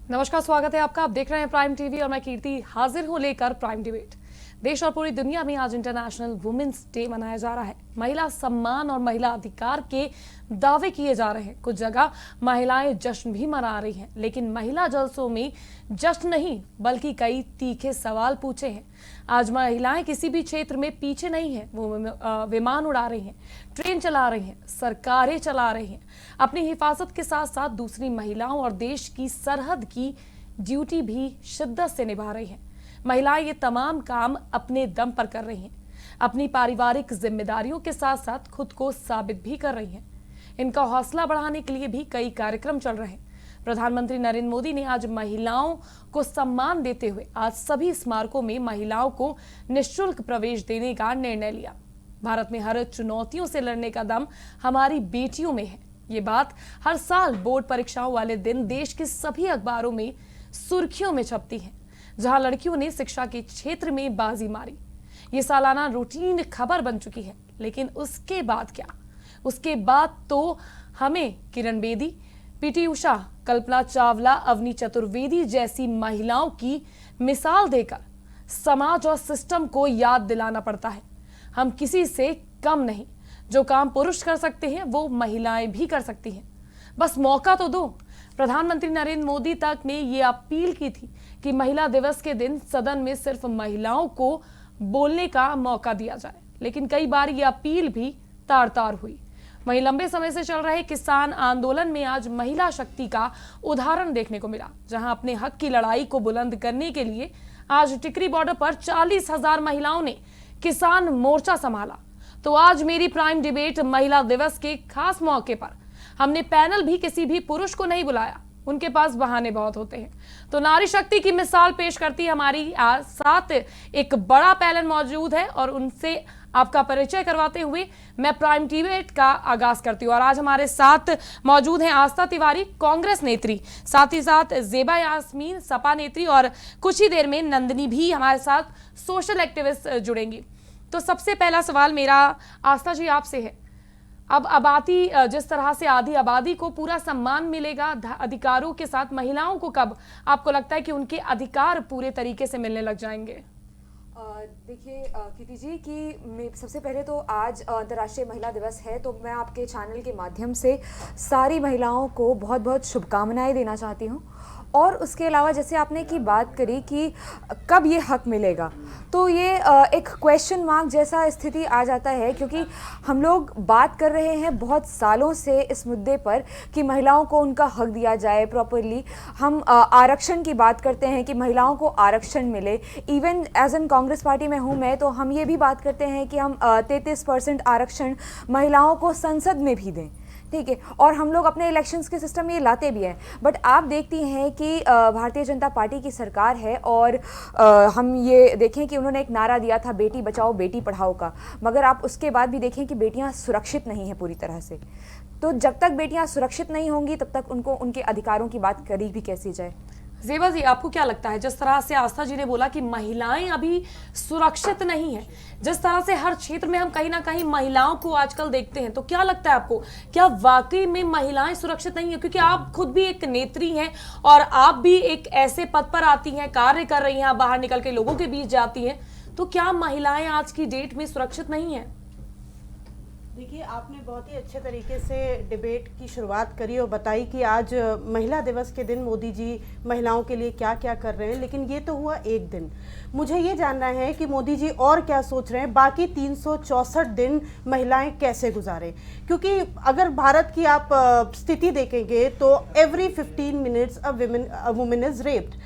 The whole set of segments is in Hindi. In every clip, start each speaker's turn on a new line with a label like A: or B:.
A: नमस्कार, स्वागत है आपका। आप देख रहे हैं प्राइम टीवी और मैं कीर्ति हाजिर हूं लेकर प्राइम डिबेट। देश और पूरी दुनिया में आज इंटरनेशनल वुमेन्स डे मनाया जा रहा है। महिला सम्मान और महिला अधिकार के दावे किए जा रहे हैं। कुछ जगह महिलाएं जश्न भी मना रही हैं, लेकिन महिला जलसों में जश्न नहीं बल्कि कई तीखे सवाल पूछे हैं। आज महिलाएं किसी भी क्षेत्र में पीछे नहीं है। वो विमान उड़ा रही हैं, ट्रेन चला रही हैं, सरकारें चला रही हैं। अपनी हिफाजत के साथ साथ दूसरी महिलाओं और देश की सरहद की ड्यूटी भी शिद्दत से निभा रही हैं। महिलाएं ये तमाम काम अपने दम पर कर रही हैं। अपनी पारिवारिक जिम्मेदारियों के साथ साथ खुद को साबित भी कर रही हैं। इनका हौसला बढ़ाने के लिए भी कई कार्यक्रम चल रहे हैं। प्रधानमंत्री नरेंद्र मोदी ने आज महिलाओं को सम्मान देते हुए आज सभी स्मारकों में महिलाओं को निःशुल्क प्रवेश देने का निर्णय लिया। भारत में हर चुनौतियों से लड़ने का दम हमारी बेटियों में है। ये बात हर साल बोर्ड परीक्षाओं वाले दिन देश के सभी अखबारों में सुर्खियों में छपती है, जहां लड़कियों ने शिक्षा के क्षेत्र में बाजी मारी। ये सालाना रूटीन खबर बन चुकी है। लेकिन उसके बाद क्या? उसके बाद तो हमें किरण बेदी, पीटी उषा, कल्पना चावला, अवनी चतुर्वेदी जैसी महिलाओं की मिसाल देकर समाज और सिस्टम को याद दिलाना पड़ता है। हम किसी से कम नहीं। जो काम पुरुष कर सकते हैं वो महिलाएं भी कर सकती हैं। बस मौका तो दो। प्रधानमंत्री नरेंद्र मोदी तक ने ये अपील की थी कि महिला दिवस के दिन सदन में सिर्फ महिलाओं को बोलने का मौका दिया जाए, लेकिन कई बार ये अपील भी तार तार हुई। वहीं लंबे समय से चल रहे किसान आंदोलन में आज महिला शक्ति का उदाहरण देखने को मिला, जहां अपने हक की लड़ाई को बुलंद करने के लिए आज टिकरी बॉर्डर पर 40,000 महिलाओं ने किसान मोर्चा संभाला। तो आज मेरी प्राइम डिबेट महिला दिवस के खास मौके पर हमने पैनल भी किसी भी पुरुष को नहीं बुलाया, उनके पास बहाने बहुत होते हैं। तो नारी शक्ति की मिसाल पेश करती हमारी साथ एक बड़ा पैनल मौजूद है और उनसे आपका परिचय करवाते हुए मैं प्राइम डिबेट का आगाज करती हूँ। और आज हमारे साथ मौजूद हैं आस्था तिवारी, कांग्रेस नेत्री, साथ ही साथ जेबा यास्मीन, सपा नेत्री, और कुछ ही देर में नंदिनी भी हमारे साथ सोशल एक्टिविस्ट जुड़ेंगी। तो सबसे पहला सवाल मेरा आस्था जी आपसे है। अब आबादी, जिस तरह से आधी आबादी को पूरा सम्मान मिलेगा अधिकारों के साथ, महिलाओं को कब आपको लगता है कि उनके अधिकार पूरे तरीके से मिलने लग जाएंगे?
B: देखिए कीर्ति जी कि सबसे पहले तो आज अंतर्राष्ट्रीय महिला दिवस है, तो मैं आपके चैनल के माध्यम से सारी महिलाओं को बहुत बहुत शुभकामनाएं देना चाहती हूँ। और उसके अलावा जैसे आपने की बात करी कि कब ये हक मिलेगा, तो ये एक क्वेश्चन मार्क जैसा स्थिति आ जाता है, क्योंकि हम लोग बात कर रहे हैं बहुत सालों से इस मुद्दे पर कि महिलाओं को उनका हक दिया जाए प्रॉपरली। हम आरक्षण की बात करते हैं कि महिलाओं को आरक्षण मिले। Even as an Congress party में हूँ मैं, तो हम ये भी बात करते हैं कि हम 33% आरक्षण महिलाओं को संसद में भी दें, ठीक है। और हम लोग अपने इलेक्शंस के सिस्टम में ये लाते भी हैं। बट आप देखती हैं कि भारतीय जनता पार्टी की सरकार है और हम ये देखें कि उन्होंने एक नारा दिया था बेटी बचाओ बेटी पढ़ाओ का, मगर आप उसके बाद भी देखें कि बेटियां सुरक्षित नहीं हैं पूरी तरह से। तो जब तक बेटियां सुरक्षित नहीं होंगी तब तक उनको उनके अधिकारों की बात करी भी कैसी जाए।
A: जेबा जी, आपको क्या लगता है, जिस तरह से आस्था जी ने बोला कि महिलाएं अभी सुरक्षित नहीं है, जिस तरह से हर क्षेत्र में हम कहीं ना कहीं महिलाओं को आजकल देखते हैं, तो क्या लगता है आपको, क्या वाकई में महिलाएं सुरक्षित नहीं है? क्योंकि आप खुद भी एक नेत्री हैं और आप भी एक ऐसे पद पर आती हैं, कार्य कर रही हैं, आप बाहर निकल के लोगों के बीच जाती हैं, तो क्या महिलाएं आज की डेट में सुरक्षित नहीं है?
C: देखिए, आपने बहुत ही अच्छे तरीके से डिबेट की शुरुआत करी और बताई कि आज महिला दिवस के दिन मोदी जी महिलाओं के लिए क्या क्या कर रहे हैं, लेकिन ये तो हुआ एक दिन। मुझे ये जानना है कि मोदी जी और क्या सोच रहे हैं, बाकी 364 दिन महिलाएं कैसे गुजारें। क्योंकि अगर भारत की आप स्थिति देखेंगे तो every 15 minutes a women is raped.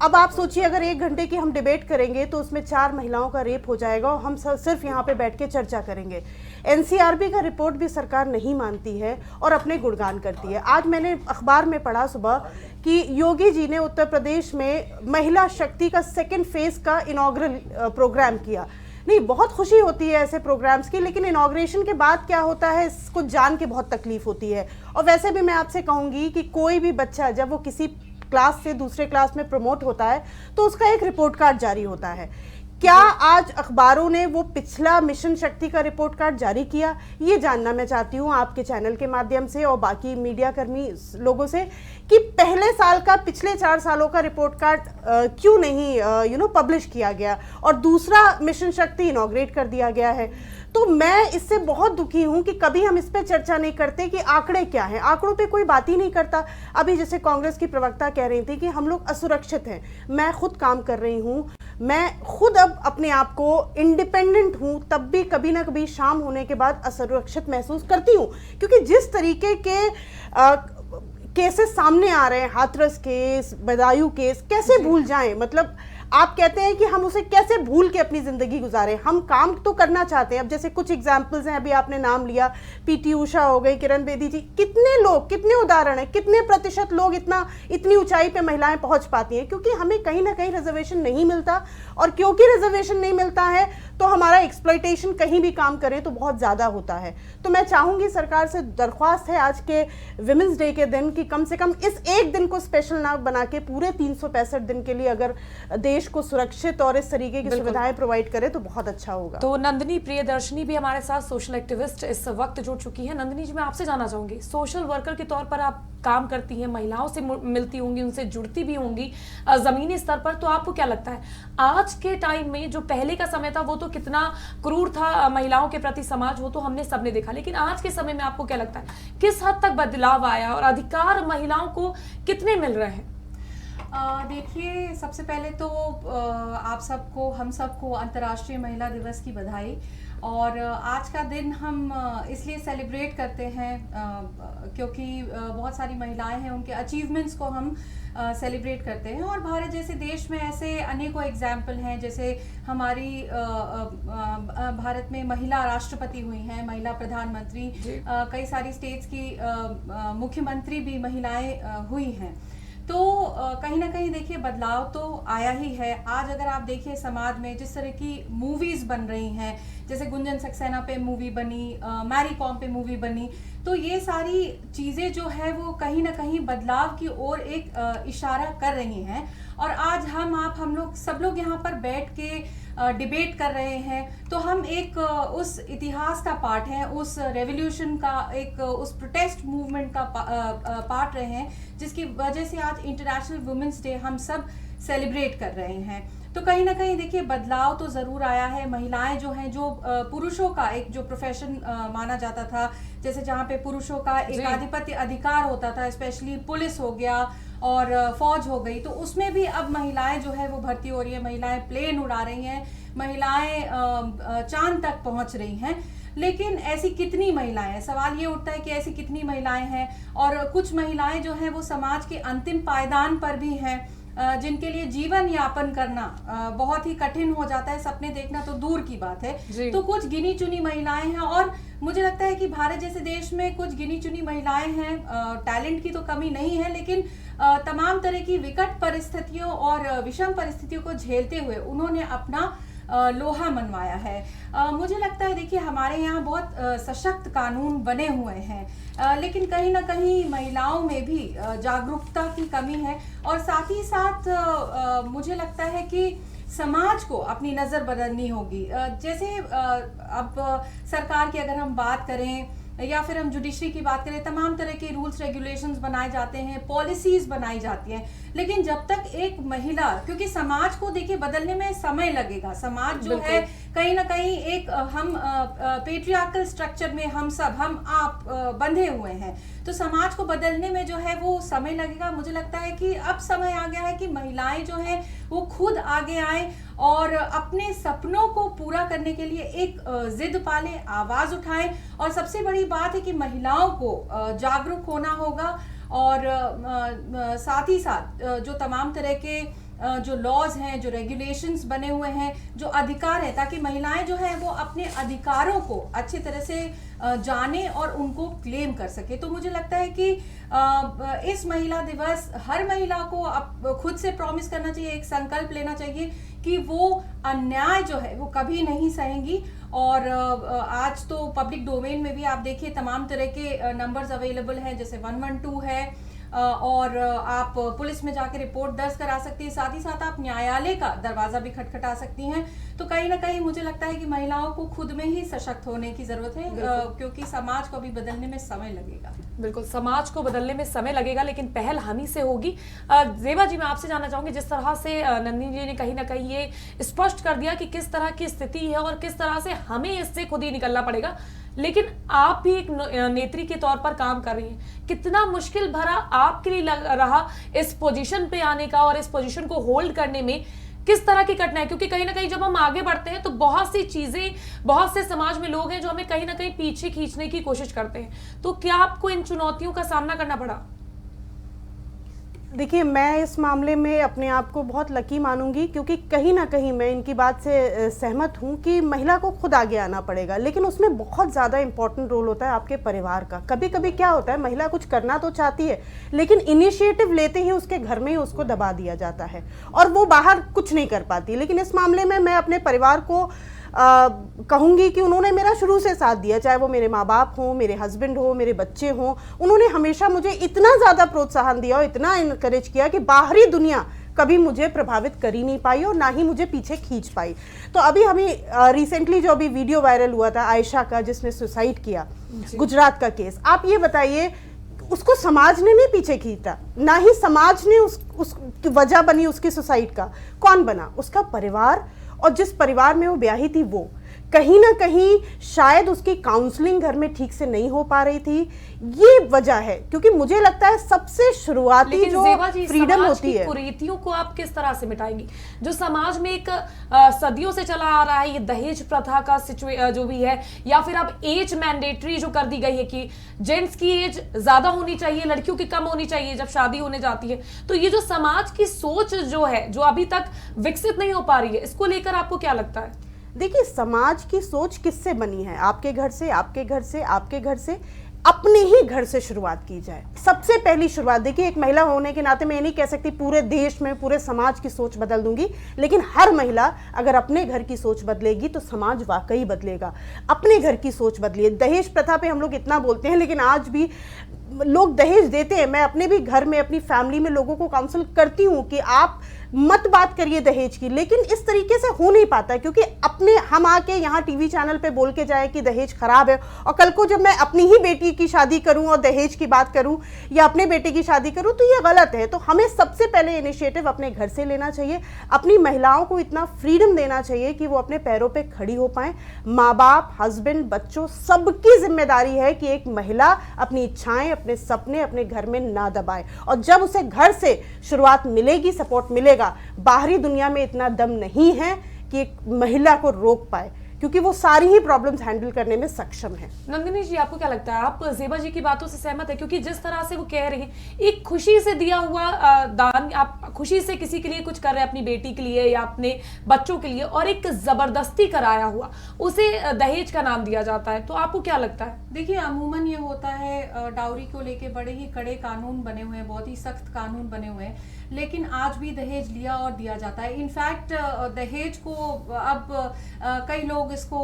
C: अब आप सोचिए, अगर 1 घंटे की हम डिबेट करेंगे तो उसमें 4 महिलाओं का रेप हो जाएगा और हम सिर्फ यहाँ पे बैठ के चर्चा करेंगे। एनसीआरबी का रिपोर्ट भी सरकार नहीं मानती है और अपने गुणगान करती है। आज मैंने अखबार में पढ़ा सुबह कि योगी जी ने उत्तर प्रदेश में महिला शक्ति का 2nd फेज का इनॉग्रल प्रोग्राम किया। नहीं, बहुत खुशी होती है ऐसे प्रोग्राम्स की, लेकिन इनॉग्रेशन के बाद क्या होता है इसको जान के बहुत तकलीफ होती है। और वैसे भी मैं आपसे कहूँगी कि कोई भी बच्चा जब वो किसी क्लास से दूसरे क्लास में प्रमोट होता है तो उसका एक रिपोर्ट कार्ड जारी होता है। क्या आज अखबारों ने वो पिछला मिशन शक्ति का रिपोर्ट कार्ड जारी किया? ये जानना मैं चाहती हूँ आपके चैनल के माध्यम से और बाकी मीडिया कर्मी लोगों से कि पहले साल का, पिछले 4 सालों का रिपोर्ट कार्ड क्यों नहीं पब्लिश किया गया और दूसरा मिशन शक्ति इनॉग्रेट कर दिया गया है। तो मैं इससे बहुत दुखी हूं कि कभी हम इस पे चर्चा नहीं करते कि आंकड़े क्या हैं, आंकड़ों पे कोई बात ही नहीं करता। अभी जैसे कांग्रेस की प्रवक्ता कह रही थी कि हम लोग असुरक्षित हैं, मैं खुद काम कर रही हूं, मैं खुद अब अपने आप को इंडिपेंडेंट हूं, तब भी कभी ना कभी शाम होने के बाद असुरक्षित महसूस करती हूं, क्योंकि जिस तरीके के केसेस सामने आ रहे हैं, हाथरस केस, बदायूं केस, कैसे भूल जाएं? मतलब आप कहते हैं कि हम उसे कैसे भूल के अपनी जिंदगी गुजारें। हम काम तो करना चाहते हैं। अब जैसे कुछ एग्जाम्पल्स हैं, अभी आपने नाम लिया, पीटी उषा हो गई, किरण बेदी जी, कितने लोग, कितने उदाहरण हैं, कितने प्रतिशत लोग इतनी ऊंचाई पे महिलाएं पहुंच पाती हैं? क्योंकि हमें कहीं ना कहीं रिजर्वेशन नहीं मिलता, और क्योंकि रिजर्वेशन नहीं मिलता है तो हमारा एक्सप्लॉइटेशन कहीं भी काम करें तो बहुत ज़्यादा होता है। तो मैं चाहूँगी, सरकार से दरख्वास्त है आज के विमेंस डे के दिन कि कम से कम इस एक दिन को स्पेशल ना बना के पूरे 365 दिन के लिए अगर देश को सुरक्षित और इस तरीके की सुविधाएं प्रोवाइड करे तो बहुत अच्छा होगा।
A: तो नंदिनी प्रियदर्शनी भी हमारे साथ सोशल एक्टिविस्ट इस वक्त जुड़ चुकी है। नंदिनी जी, मैं आपसे जानना चाहूंगी, सोशल वर्कर के तौर पर आप काम करती हैं, महिलाओं से मिलती होंगी, उनसे जुड़ती भी होंगी जमीनी स्तर पर, तो आपको क्या लगता है आज के टाइम में, जो पहले का समय था वो तो कितना क्रूर था महिलाओं के प्रति समाज, वो तो हमने सबने देखा, लेकिन आज के समय में आपको क्या लगता है किस हद तक बदलाव आया और अधिकार महिलाओं को कितने मिल रहे हैं?
D: देखिए, सबसे पहले तो आप सबको, हम सबको अंतर्राष्ट्रीय महिला दिवस की बधाई। और आज का दिन हम इसलिए सेलिब्रेट करते हैं क्योंकि बहुत सारी महिलाएं हैं, उनके अचीवमेंट्स को हम सेलिब्रेट करते हैं। और भारत जैसे देश में ऐसे अनेकों एग्जाम्पल हैं, जैसे हमारी भारत में महिला राष्ट्रपति हुई हैं, महिला प्रधानमंत्री, कई सारी स्टेट्स की मुख्यमंत्री भी महिलाएं हुई हैं। तो कहीं ना कहीं देखिए बदलाव तो आया ही है। आज अगर आप देखिए समाज में जिस तरह की मूवीज बन रही हैं, जैसे गुंजन सक्सेना पे मूवी बनी, मैरी कॉम पे मूवी बनी, तो ये सारी चीजें जो है वो कहीं ना कहीं बदलाव की ओर एक इशारा कर रही हैं। और आज हम लोग सब लोग यहाँ पर बैठ के डिबेट कर रहे हैं, तो हम एक उस इतिहास का पार्ट है, उस रेवोल्यूशन का, एक उस प्रोटेस्ट मूवमेंट का पार्ट रहे हैं, जिसकी वजह से आज इंटरनेशनल वुमेन्स डे हम सब सेलिब्रेट कर रहे हैं। तो कहीं ना कहीं देखिए बदलाव तो जरूर आया है। महिलाएं जो हैं, जो पुरुषों का एक जो प्रोफेशन माना जाता था, जैसे जहाँ पे पुरुषों का एक आधिपत्य अधिकार होता था, स्पेशली पुलिस हो गया और फौज हो गई, तो उसमें भी अब महिलाएं जो है वो भर्ती हो रही है, महिलाएं प्लेन उड़ा रही हैं, महिलाएं चांद तक पहुंच रही हैं। लेकिन ऐसी कितनी महिलाएं हैं? सवाल ये उठता है कि ऐसी कितनी महिलाएं हैं। और कुछ महिलाएं जो हैं वो समाज के अंतिम पायदान पर भी हैं, जिनके लिए जीवन यापन करना बहुत ही कठिन हो जाता है, सपने देखना तो दूर की बात है। तो कुछ गिनी चुनी महिलाएं हैं, और मुझे लगता है कि भारत जैसे देश में कुछ गिनी चुनी महिलाएं हैं। टैलेंट की तो कमी नहीं है, लेकिन तमाम तरह की विकट परिस्थितियों और विषम परिस्थितियों को झेलते हुए उन्होंने अपना लोहा मनवाया है। मुझे लगता है देखिए हमारे यहाँ बहुत सशक्त कानून बने हुए हैं, लेकिन कहीं ना कहीं महिलाओं में भी जागरूकता की कमी है। और साथ ही साथ मुझे लगता है कि समाज को अपनी नज़र बदलनी होगी। जैसे अब सरकार की अगर हम बात करें या फिर हम जुडिशरी की बात करें, तमाम तरह के रूल्स रेगुलेशंस बनाए जाते हैं, पॉलिसीज बनाई जाती हैं, लेकिन जब तक एक महिला, क्योंकि समाज को देखिए बदलने में समय लगेगा। समाज जो है कहीं ना कहीं एक हम पेट्रियार्कल स्ट्रक्चर में हम आप बंधे हुए हैं, तो समाज को बदलने में जो है वो समय लगेगा। मुझे लगता है कि अब समय आ गया है कि महिलाएं जो हैं वो खुद आगे आए और अपने सपनों को पूरा करने के लिए एक जिद पाले, आवाज उठाएं। और सबसे बड़ी बात है कि महिलाओं को जागरूक होना होगा, और साथ ही साथ जो तमाम तरह के जो लॉज हैं, जो रेगुलेशंस बने हुए हैं, जो अधिकार है, ताकि महिलाएं जो है वो अपने अधिकारों को अच्छी तरह से जाने और उनको क्लेम कर सके। तो मुझे लगता है कि इस महिला दिवस हर महिला को अब खुद से प्रॉमिस करना चाहिए, एक संकल्प लेना चाहिए कि वो अन्याय जो है वो कभी नहीं सहेंगी। और आज तो पब्लिक डोमेन में भी आप देखिए तमाम तरह के नंबर्स अवेलेबल हैं, जैसे 112 है, और आप पुलिस में जाके रिपोर्ट दर्ज करा सकती हैं, साथ ही साथ आप न्यायालय का दरवाजा भी खटखटा सकती हैं। तो कहीं ना कहीं मुझे लगता है कि महिलाओं को खुद में ही सशक्त होने की जरूरत है, क्योंकि समाज को अभी बदलने में समय लगेगा।
A: बिल्कुल, समाज को बदलने में समय लगेगा, लेकिन पहल हम ही से होगी। जेबा जी, मैं आपसे जानना चाहूंगी, जिस तरह से नंदिनी जी ने कहीं ना कहीं ये स्पष्ट कर दिया कि किस तरह की स्थिति है और किस तरह से हमें इससे खुद ही निकलना पड़ेगा, लेकिन आप भी एक नेत्री के तौर पर काम कर रही हैं। कितना मुश्किल भरा आपके लिए लग रहा इस पोजीशन पे आने का और इस पोजीशन को होल्ड करने में? किस तरह की कठिनाई? क्योंकि कहीं ना कहीं जब हम आगे बढ़ते हैं तो बहुत सी चीजें, बहुत से समाज में लोग हैं जो हमें कहीं ना कहीं पीछे खींचने की कोशिश करते हैं। तो क्या आपको इन चुनौतियों का सामना करना पड़ा?
C: देखिए, मैं इस मामले में अपने आप को बहुत लकी मानूंगी, क्योंकि कहीं ना कहीं मैं इनकी बात से सहमत हूं कि महिला को खुद आगे आना पड़ेगा, लेकिन उसमें बहुत ज़्यादा इंपॉर्टेंट रोल होता है आपके परिवार का। कभी कभी क्या होता है, महिला कुछ करना तो चाहती है, लेकिन इनिशिएटिव लेते ही उसके घर में ही उसको दबा दिया जाता है और वो बाहर कुछ नहीं कर पाती। लेकिन इस मामले में मैं अपने परिवार को कहूँगी कि उन्होंने मेरा शुरू से साथ दिया, चाहे वो मेरे माँ बाप हों, मेरे हस्बैंड हो, मेरे बच्चे हों। उन्होंने हमेशा मुझे इतना ज़्यादा प्रोत्साहन दिया और इतना इनकरेज किया कि बाहरी दुनिया कभी मुझे प्रभावित कर ही नहीं पाई और ना ही मुझे पीछे खींच पाई। तो अभी हमें रिसेंटली जो अभी वीडियो वायरल हुआ था आयशा का, जिसने सुसाइड किया, गुजरात का केस, आप ये बताइए, उसको समाज ने नहीं पीछे खींचा, ना ही समाज ने उस वजह बनी उसकी सुसाइड का। कौन बना? उसका परिवार, और जिस परिवार में वो ब्याही थी वो। कहीं ना कहीं शायद उसकी काउंसलिंग घर में ठीक से नहीं हो पा रही थी, ये वजह है। क्योंकि मुझे लगता है सबसे शुरुआती जो फ्रीडम होती है,
A: कुरीतियों को आप किस तरह से मिटाएंगी? जो समाज में एक सदियों से चला आ रहा है, ये दहेज प्रथा का जो भी है, या फिर अब एज मैंडेटरी जो कर दी गई है कि जेंट्स की एज ज्यादा होनी चाहिए, लड़कियों की कम होनी चाहिए जब शादी होने जाती है। तो ये जो समाज की सोच जो है, जो अभी तक विकसित नहीं हो पा रही है, इसको लेकर आपको क्या लगता है?
C: देखिए, समाज की सोच किससे बनी है? आपके घर से, आपके घर से, आपके घर से। अपने ही घर से शुरुआत की जाए। सबसे पहली शुरुआत, देखिए, एक महिला होने के नाते मैं ये नहीं कह सकती पूरे देश में, पूरे समाज की सोच बदल दूंगी, लेकिन हर महिला अगर अपने घर की सोच बदलेगी तो समाज वाकई बदलेगा। अपने घर की सोच बदलिए। दहेज प्रथा पे हम लोग इतना बोलते हैं, लेकिन आज भी लोग दहेज देते हैं। मैं अपने भी घर में, अपनी फैमिली में लोगों को काउंसिल करती हूँ कि आप मत बात करिए दहेज की, लेकिन इस तरीके से हो नहीं पाता, क्योंकि अपने हम आके यहाँ टीवी चैनल पे बोल के जाए कि दहेज खराब है, और कल को जब मैं अपनी ही बेटी की शादी करूँ और दहेज की बात करूँ या अपने बेटे की शादी करूँ तो ये गलत है। तो हमें सबसे पहले इनिशिएटिव अपने घर से लेना चाहिए। अपनी महिलाओं को इतना फ्रीडम देना चाहिए कि वो अपने पैरों पर खड़ी हो पाएं। माँ बाप, हस्बैंड, बच्चों, सबकी जिम्मेदारी है कि एक महिला अपनी इच्छाएं, अपने सपने अपने घर में ना दबाए, और जब उसे घर से शुरुआत मिलेगी, सपोर्ट मिलेगा, बाहरी दुनिया में इतना दम नहीं है कि एक महिला को रोक पाए, क्योंकि वो सारी ही प्रॉब्लम्स हैंडल करने में सक्षम है।
A: नंदिनी जी, आपको क्या लगता है? आप जेबा जी की बातों से सहमत है? क्योंकि जिस तरह से वो कह रही हैं, एक खुशी से दिया हुआ दान, आप खुशी से किसी के लिए कुछ कर रहे हैं, अपनी बेटी के लिए या अपने बच्चों के लिए, और एक जबरदस्ती कराया हुआ उसे दहेज का नाम दिया जाता है। तो आपको क्या लगता है?
D: देखिए, अमूमन ये होता है, डाउरी को लेके बड़े ही कड़े कानून बने हुए हैं, बहुत ही सख्त कानून बने हुए हैं, लेकिन आज भी दहेज लिया और दिया जाता है। इनफैक्ट दहेज को अब कई लोग इसको,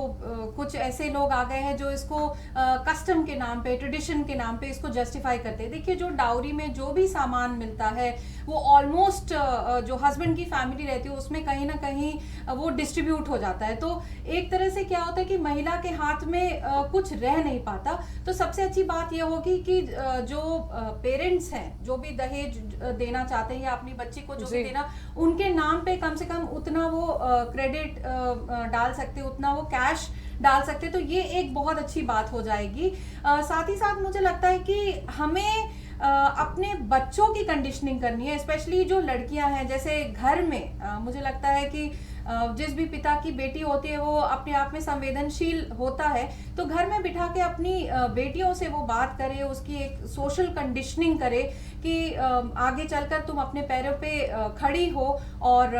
D: कुछ ऐसे लोग आ गए हैं जो इसको कस्टम के नाम पे, ट्रेडिशन के नाम पे इसको जस्टिफाई करते हैं। देखिए, जो डाउरी में जो भी सामान मिलता है वो ऑलमोस्ट जो हस्बैंड की फैमिली रहती है उसमें कहीं ना कहीं वो डिस्ट्रीब्यूट हो जाता है। तो एक तरह से क्या होता है कि महिला के हाथ में कुछ रह नहीं पाता। तो सबसे अच्छी बात यह होगी कि जो पेरेंट्स हैं, जो भी दहेज देना चाहते हैं या अपनी बच्ची को जो भी देना, उनके नाम पे कम से कम उतना वो क्रेडिट डाल सकते, उतना वो कैश डाल सकते। तो ये एक बहुत अच्छी बात हो जाएगी। साथ ही साथ मुझे लगता है कि हमें अपने बच्चों की कंडीशनिंग करनी है, स्पेशली जो लड़कियां हैं। जैसे घर में मुझे लगता है कि जिस भी पिता की बेटी होती है वो अपने आप में संवेदनशील होता है, तो घर में बिठा के अपनी बेटियों से वो बात करे, उसकी एक सोशल कंडीशनिंग करे कि आगे चलकर तुम अपने पैरों पे खड़ी हो। और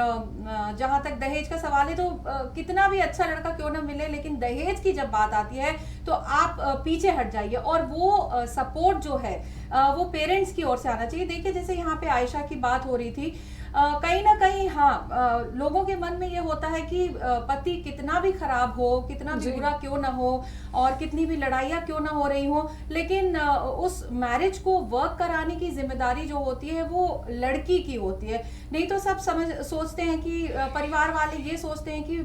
D: जहाँ तक दहेज का सवाल है, तो कितना भी अच्छा लड़का क्यों ना मिले, लेकिन दहेज की जब बात आती है तो आप पीछे हट जाइए, और वो सपोर्ट जो है वो पेरेंट्स की ओर से आना चाहिए। देखिए, जैसे यहाँ पे आयशा की बात हो रही थी, कहीं ना कहीं लोगों के मन में ये होता है कि पति कितना भी खराब हो, कितना भी बुरा क्यों ना हो, और कितनी भी लड़ाइयाँ क्यों ना हो रही हो, लेकिन उस मैरिज को वर्क कराने की जिम्मेदारी जो होती है वो लड़की की होती है। नहीं तो सब सोचते हैं कि परिवार वाले ये सोचते हैं कि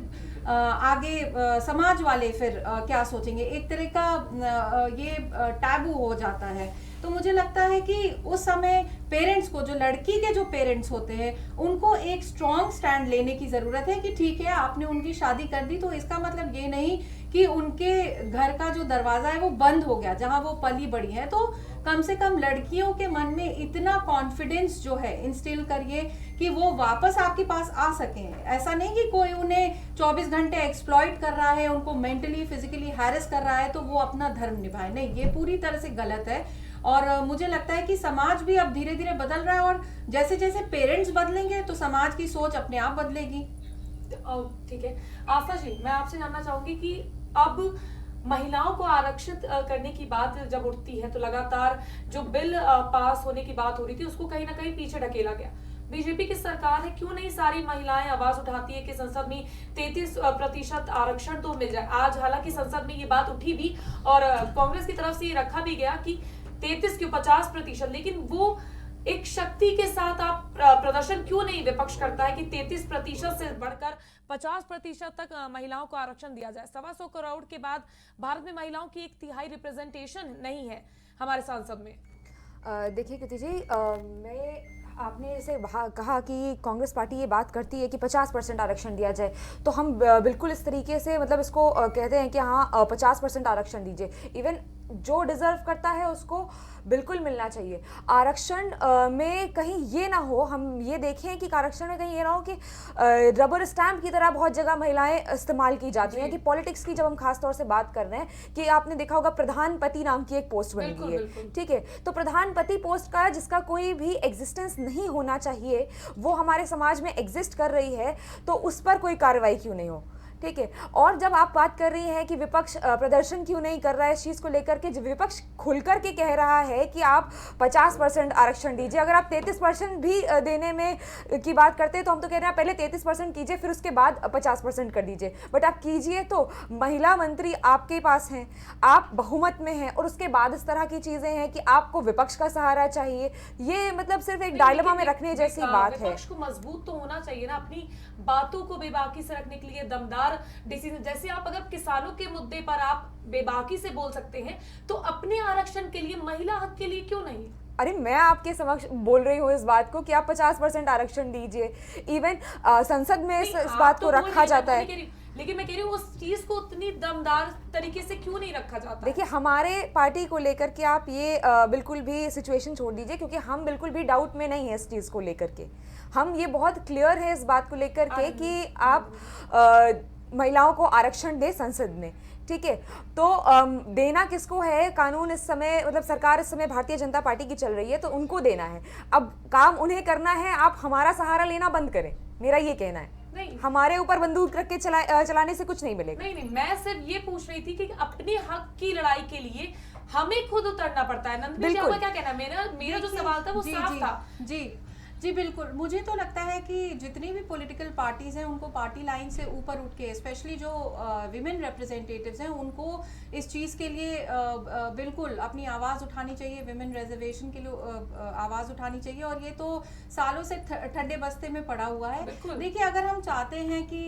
D: आगे समाज वाले फिर क्या सोचेंगे, एक तरह का ये टैबू हो जाता है। तो मुझे लगता है कि उस समय पेरेंट्स को, जो लड़की के जो पेरेंट्स होते हैं, उनको एक स्ट्रॉन्ग स्टैंड लेने की जरूरत है कि ठीक है, आपने उनकी शादी कर दी तो इसका मतलब ये नहीं कि उनके घर का जो दरवाजा है वो बंद हो गया जहां वो पली बड़ी है। तो कम से कम लड़कियों के मन में इतना कॉन्फिडेंस जो है इंस्टिल करिए कि वो वापस आपके पास आ सकें। ऐसा नहीं कि कोई उन्हें 24 घंटे एक्सप्लॉइट कर रहा है, उनको मेंटली फिजिकली हैरेस कर रहा है तो वो अपना धर्म निभाए, नहीं, ये पूरी तरह से गलत है। और मुझे लगता है कि समाज भी अब धीरे धीरे बदल रहा है, और जैसे जैसे पेरेंट्स बदलेंगे तो समाज की सोच अपने आप बदलेगी।
A: ठीक है, आस्था जी, मैं आपसे जानना चाहूंगी कि अब महिलाओं को आरक्षित करने की बात जब उठती है तो लगातार जो बिल पास होने की बात हो रही थी उसको कहीं ना कहीं पीछे ढकेला गया। बीजेपी की सरकार है, क्यों नहीं सारी महिलाएं आवाज उठाती है कि संसद में 33% आरक्षण तो मिल जाए। आज हालांकि संसद में ये बात उठी भी और कांग्रेस की तरफ से ये रखा भी गया कि 33 क्यों 50%, लेकिन वो एक शक्ति के साथ आप प्रदर्शन क्यों नहीं विपक्ष करता है कि 33% से बढ़कर 50% तक महिलाओं को आरक्षण दिया जाए। 125 करोड़ के बाद भारत में महिलाओं की 1/3 रिप्रेजेंटेशन नहीं है हमारे संसद में।
B: देखिए कृति जी, आपने जैसे कहा कि कांग्रेस पार्टी ये बात करती है कि 50% आरक्षण दिया जाए, तो हम बिल्कुल इस तरीके से मतलब इसको कहते हैं कि हाँ 50% आरक्षण दीजिए। इवन जो डिजर्व करता है उसको बिल्कुल मिलना चाहिए। आरक्षण में कहीं ये ना हो, हम ये देखें कि आरक्षण में कहीं ये ना हो कि रबर स्टैम्प की तरह बहुत जगह महिलाएं इस्तेमाल की जाती हैं। कि पॉलिटिक्स की जब हम खास तौर से बात कर रहे हैं कि आपने देखा होगा प्रधानपति नाम की एक पोस्ट बन गई है, ठीक है, तो प्रधानपति पोस्ट का जिसका कोई भी एग्जिस्टेंस नहीं होना चाहिए वो हमारे समाज में एग्जिस्ट कर रही है, तो उस पर कोई कार्रवाई क्यों नहीं हो, ठीक है। और जब आप बात कर रही हैं कि विपक्ष प्रदर्शन क्यों नहीं कर रहा है इस चीज़ को लेकर के, जब विपक्ष खुलकर के कह रहा है कि आप 50% आरक्षण दीजिए, अगर आप 33% भी देने में की बात करते हैं तो हम तो कह रहे हैं पहले 33% कीजिए, फिर उसके बाद 50% कर दीजिए। बट आप कीजिए तो महिला मंत्री आपके पास हैं, आप बहुमत में हैं, और उसके बाद इस तरह की चीज़ें हैं कि आपको विपक्ष का सहारा चाहिए। ये मतलब सिर्फ एक डायलेमा में रखने जैसी बात है।
A: विपक्ष को मजबूत तो होना चाहिए ना, अपनी बातों को बेबाकी से रखने के लिए दमदार डिसीजन। जैसे आप अगर किसानों के मुद्दे पर आप बेबाकी से बोल सकते हैं तो अपने आरक्षण के लिए, महिला हक के लिए क्यों नहीं?
B: अरे मैं आपके समक्ष बोल रही हूँ इस बात को कि आप 50% आरक्षण दीजिए। इवन संसद में इस बात को रखा जाता है,
A: लेकिन मैं कह रही हूँ उस चीज को उतनी दमदार तरीके से क्यों नहीं रखा जाता?
B: देखिए, हमारे पार्टी को लेकर के आप ये बिल्कुल भी सिचुएशन छोड़ दीजिए, क्योंकि हम बिल्कुल भी डाउट में नहीं है इस चीज़ को लेकर के। हम ये बहुत क्लियर है इस बात को लेकर के कि आप महिलाओं को आरक्षण दे संसद में, ठीक है। तो देना किसको है? कानून इस समय, मतलब सरकार इस समय भारतीय जनता पार्टी की चल रही है, तो उनको देना है। अब काम उन्हें करना है, आप हमारा सहारा लेना बंद करें, मेरा ये कहना है।
A: नहीं,
B: हमारे ऊपर बंदूक रख के चलाने से कुछ नहीं मिलेगा।
A: नहीं, मैं सिर्फ ये पूछ रही थी कि अपने हक की लड़ाई के लिए हमें खुद उतरना पड़ता है। नंदनी जी, आपका क्या कहना है? मेरा जो सवाल था वो साफ था।
D: जी बिल्कुल, मुझे तो लगता है कि जितनी भी पॉलिटिकल पार्टीज हैं उनको पार्टी लाइन से ऊपर उठ के, स्पेशली जो विमेन रिप्रेजेंटेटिव्स हैं, उनको इस चीज़ के लिए बिल्कुल अपनी आवाज़ उठानी चाहिए। विमेन रिजर्वेशन के लिए आवाज़ उठानी चाहिए, और ये तो सालों से ठंडे बस्ते में पड़ा हुआ है। देखिए, अगर हम चाहते हैं कि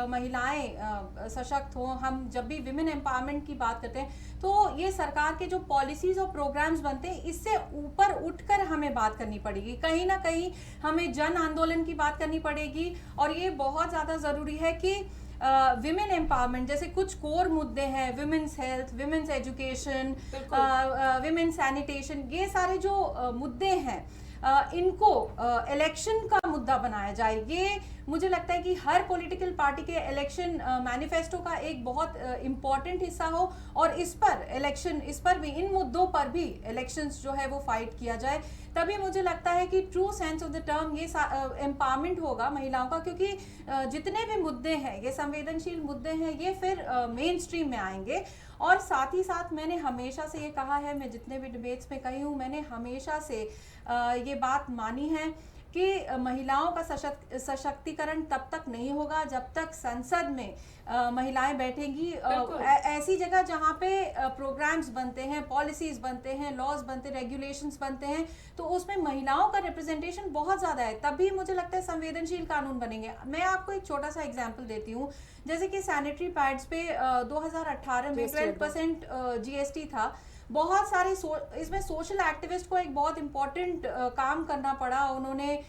D: महिलाएं सशक्त हों, हम जब भी विमेन एम्पावरमेंट की बात करते हैं तो ये सरकार के जो पॉलिसीज और प्रोग्राम्स बनते हैं इससे ऊपर उठकर हमें बात करनी पड़ेगी। कहीं ना कहीं हमें जन आंदोलन की बात करनी पड़ेगी, और ये बहुत ज़्यादा ज़रूरी है कि विमेन एम्पावरमेंट जैसे कुछ कोर मुद्दे हैं, women's health, women's education, women sanitation, ये सारे जो मुद्दे हैं इनको इलेक्शन का मुद्दा बनाया जाए। ये मुझे लगता है कि हर पॉलिटिकल पार्टी के इलेक्शन मैनिफेस्टो का एक बहुत इम्पॉर्टेंट हिस्सा हो, और इस पर भी, इन मुद्दों पर भी इलेक्शंस जो है वो फाइट किया जाए। तभी मुझे लगता है कि true sense of the term ये एम्पावरमेंट होगा महिलाओं का, क्योंकि जितने भी मुद्दे हैं, ये संवेदनशील मुद्दे हैं, ये फिर मेन स्ट्रीम में आएंगे। और साथ ही साथ मैंने हमेशा से ये कहा है, मैं जितने भी डिबेट्स में कही हूँ, मैंने हमेशा से ये बात मानी है कि महिलाओं का सशक्तिकरण तब तक नहीं होगा जब तक संसद में महिलाएं बैठेंगी। ऐसी जगह जहां पे प्रोग्राम्स बनते हैं, पॉलिसीज बनते हैं, लॉज बनते हैं, रेगुलेशंस बनते हैं, तो उसमें महिलाओं का रिप्रेजेंटेशन बहुत ज्यादा है, तभी मुझे लगता है संवेदनशील कानून बनेंगे। मैं आपको एक छोटा सा एग्जांपल देती हूँ, जैसे कि सैनिटरी पैड्स पे 2018 में 12% जीएसटी था। बहुत सारे इसमें सोशल एक्टिविस्ट को एक बहुत इंपॉर्टेंट काम करना पड़ा, उन्होंने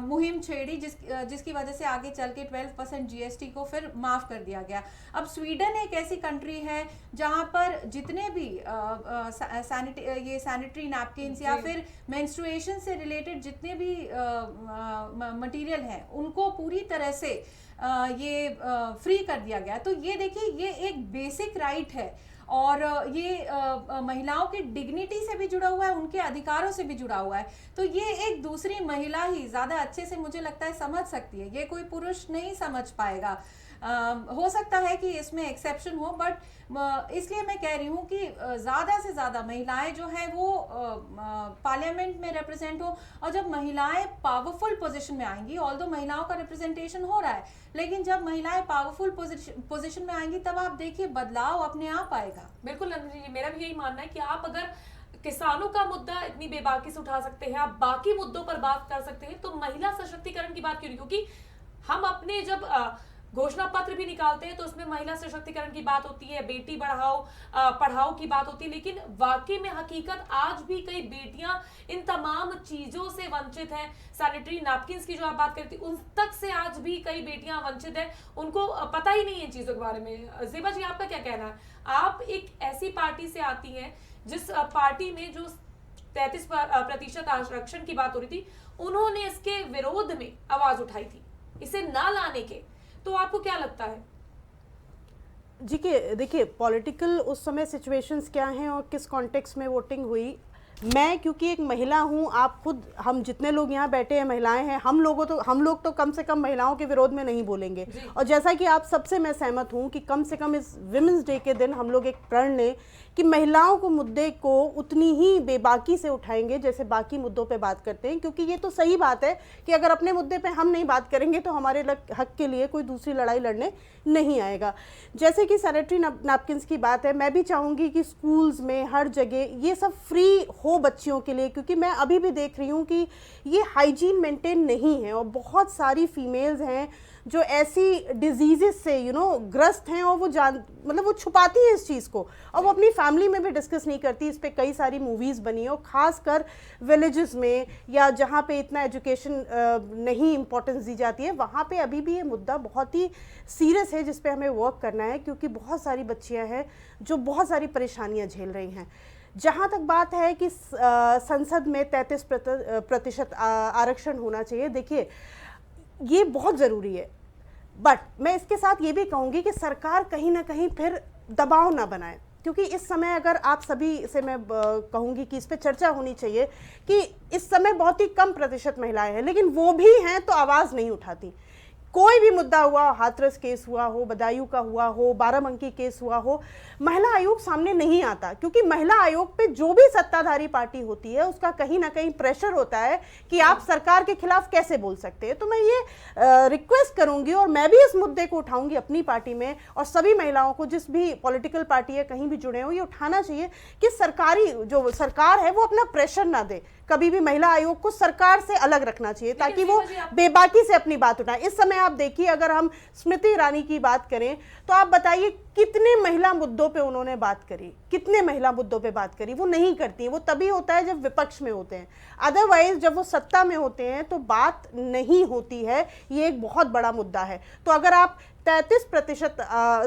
D: मुहिम छेड़ी जिसकी वजह से आगे चल के 12% जीएसटी को फिर माफ कर दिया गया। अब स्वीडन एक ऐसी कंट्री है जहां पर जितने भी ये सैनिटरी नैपकिन्स या फिर मेंस्ट्रुएशन से रिलेटेड जितने भी मटेरियल हैं उनको पूरी तरह से ये फ्री कर दिया गया। तो ये देखिए, ये एक बेसिक राइट है और ये महिलाओं की डिग्निटी से भी जुड़ा हुआ है, उनके अधिकारों से भी जुड़ा हुआ है। तो ये एक दूसरी महिला ही ज्यादा अच्छे से मुझे लगता है समझ सकती है, ये कोई पुरुष नहीं समझ पाएगा। हो सकता है कि इसमें एक्सेप्शन हो, बट इसलिए मैं कह रही हूँ कि ज़्यादा से ज़्यादा महिलाएं जो है वो पार्लियामेंट में रिप्रेजेंट हो। और जब महिलाएं पावरफुल पोजीशन में आएंगी, ऑल्दो महिलाओं का रिप्रेजेंटेशन हो रहा है, लेकिन जब महिलाएं पावरफुल पोजीशन में आएंगी तब आप देखिए बदलाव अपने आप आएगा।
A: बिल्कुल नंदिनी जी, मेरा भी यही मानना है कि आप अगर किसानों का मुद्दा इतनी बेबाकी से उठा सकते हैं, आप बाकी मुद्दों पर बात कर सकते हैं, तो महिला सशक्तिकरण की बात क्यों नहीं? क्योंकि हम अपने जब घोषणा पत्र भी निकालते हैं तो उसमें महिला सशक्तिकरण की बात होती है, बेटी बढ़ाओ पढ़ाओ की बात होती है, लेकिन वाकई में हकीकत आज भी कई बेटियां इन तमाम चीजों से वंचित हैं। सैनिटरी नैपकिन्स की जो आप बात करती, उन तक से आज भी कई बेटियां वंचित हैं, उनको पता ही नहीं है इन चीजों के बारे में। ज़ेबा जी, आपका क्या कहना है? आप एक ऐसी पार्टी से आती हैं जिस पार्टी में जो 33% आरक्षण की बात हो रही थी, उन्होंने इसके विरोध में आवाज उठाई थी, इसे ना लाने के। तो आपको क्या लगता है?
C: जी के देखिए, पॉलिटिकल उस समय सिचुएशंस क्या हैं और किस कॉन्टेक्स्ट में वोटिंग हुई, मैं क्योंकि एक महिला हूं, आप खुद, हम जितने लोग यहाँ बैठे हैं महिलाएं हैं, हम लोग तो कम से कम महिलाओं के विरोध में नहीं बोलेंगे। और जैसा कि आप सबसे मैं सहमत हूं कि कम से कम इस विमेंस डे के दिन हम लोग एक प्रण लें कि महिलाओं को मुद्दे को उतनी ही बेबाकी से उठाएंगे जैसे बाकी मुद्दों पे बात करते हैं। क्योंकि ये तो सही बात है कि अगर अपने मुद्दे पे हम नहीं बात करेंगे तो हमारे हक के लिए कोई दूसरी लड़ाई लड़ने नहीं आएगा। जैसे कि सैनिटरी नैपकिन्स की बात है, मैं भी चाहूँगी कि स्कूल्स में हर जगह ये सब फ्री हो बच्चियों के लिए, क्योंकि मैं अभी भी देख रही हूँ कि ये हाइजीन मेंटेन नहीं है और बहुत सारी फीमेल्स हैं जो ऐसी डिजीजेस से ग्रस्त हैं और वो मतलब वो छुपाती है इस चीज़ को और वो अपनी फैमिली में भी डिस्कस नहीं करती। इस पे कई सारी मूवीज़ बनी है और ख़ासकर विलेजेस में या जहाँ पे इतना एजुकेशन नहीं इम्पोर्टेंस दी जाती है, वहाँ पे अभी भी ये मुद्दा बहुत ही सीरियस है जिस पे हमें वर्क करना है, क्योंकि बहुत सारी बच्चियाँ हैं जो बहुत सारी परेशानियाँ झेल रही हैं। जहाँ तक बात है कि संसद में 33% आरक्षण होना चाहिए, देखिए ये बहुत ज़रूरी है, बट मैं इसके साथ ये भी कहूँगी कि सरकार कहीं ना कहीं फिर दबाव ना बनाए, क्योंकि इस समय अगर आप सभी से मैं कहूँगी कि इस पे चर्चा होनी चाहिए कि इस समय बहुत ही कम प्रतिशत महिलाएं हैं, लेकिन वो भी हैं तो आवाज़ नहीं उठाती। कोई भी मुद्दा हुआ, हाथरस केस हुआ हो, बदायूं का हुआ हो, बाराबंकी केस हुआ हो, महिला आयोग सामने नहीं आता, क्योंकि महिला आयोग पे जो भी सत्ताधारी पार्टी होती है उसका कहीं ना कहीं प्रेशर होता है कि आप सरकार के खिलाफ कैसे बोल सकते हैं। तो मैं ये रिक्वेस्ट करूंगी और मैं भी इस मुद्दे को उठाऊंगी अपनी पार्टी में, और सभी महिलाओं को जिस भी पॉलिटिकल पार्टी है कहीं भी जुड़े हो, ये उठाना चाहिए कि सरकारी जो सरकार है वो अपना प्रेशर ना दे। कभी भी महिला आयोग को सरकार से अलग रखना चाहिए ताकि वो बेबाकी से अपनी बात उठाए। इस समय आप देखिए, अगर हम स्मृति ईरानी की बात करें तो आप बताइए कितने महिला मुद्दों पे उन्होंने बात करी, कितने महिला मुद्दों पे बात करी। वो नहीं करती हैं, वो तभी होता है जब विपक्ष में होते हैं, अदरवाइज जब वो सत्ता में होते हैं तो बात नहीं होती है। ये एक बहुत बड़ा मुद्दा है। तो अगर आप 33%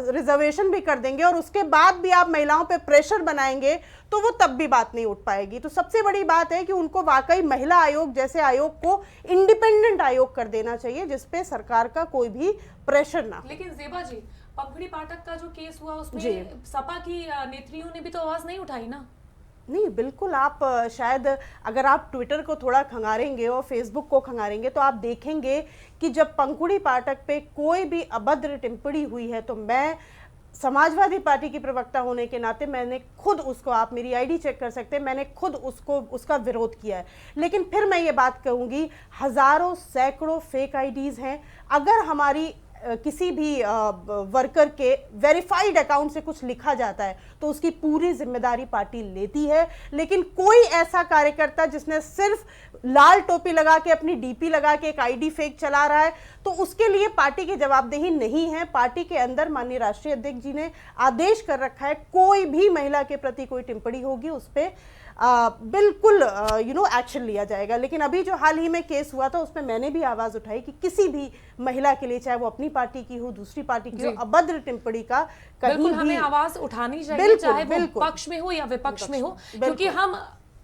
C: रिजर्वेशन भी कर देंगे और उसके बाद भी आप महिलाओं पे प्रेशर बनाएंगे तो वो तब भी बात नहीं उठ पाएगी। तो सबसे बड़ी बात है कि उनको वाकई महिला आयोग जैसे आयोग को इंडिपेंडेंट आयोग कर देना चाहिए जिसपे सरकार का कोई भी प्रेशर ना।
A: लेकिन ज़ेबा जी, पंखुड़ी पाठक का जो केस हुआ उसमें सपा की नेत्रियों ने भी तो आवाज नहीं उठाई ना?
C: नहीं, बिल्कुल। आप शायद अगर आप ट्विटर को थोड़ा खंगारेंगे और फेसबुक को खंगारेंगे तो आप देखेंगे कि जब पंखुड़ी पाठक पे कोई भी अभद्र टिप्पणी हुई है तो मैं समाजवादी पार्टी की प्रवक्ता होने के नाते मैंने खुद उसको, आप मेरी आईडी चेक कर सकते हैं, मैंने खुद उसका विरोध किया है। लेकिन फिर मैं ये बात कहूँगी, हज़ारों सैकड़ों फेक आईडीज़ हैं। अगर हमारी किसी भी वर्कर के वेरीफाइड अकाउंट से कुछ लिखा जाता है तो उसकी पूरी जिम्मेदारी पार्टी लेती है। लेकिन कोई ऐसा कार्यकर्ता जिसने सिर्फ लाल टोपी लगा के, अपनी डीपी लगा के एक आईडी फेक चला रहा है, तो उसके लिए पार्टी की जवाबदेही नहीं है। पार्टी के अंदर माननीय राष्ट्रीय अध्यक्ष जी ने आदेश कर रखा है, कोई भी महिला के प्रति कोई टिप्पणी होगी उस पर बिल्कुल एक्शन लिया जाएगा। लेकिन अभी जो हाल ही में केस हुआ था उसमें मैंने भी आवाज उठाई कि किसी भी महिला के लिए, चाहे वो अपनी पार्टी की हो, दूसरी पार्टी की हो, अभद्र टिप्पणी का कहीं
A: बिल्कुल
C: भी
A: हमें आवाज उठानी चाहिए, चाहे वो पक्ष में हो या विपक्ष में हो, क्योंकि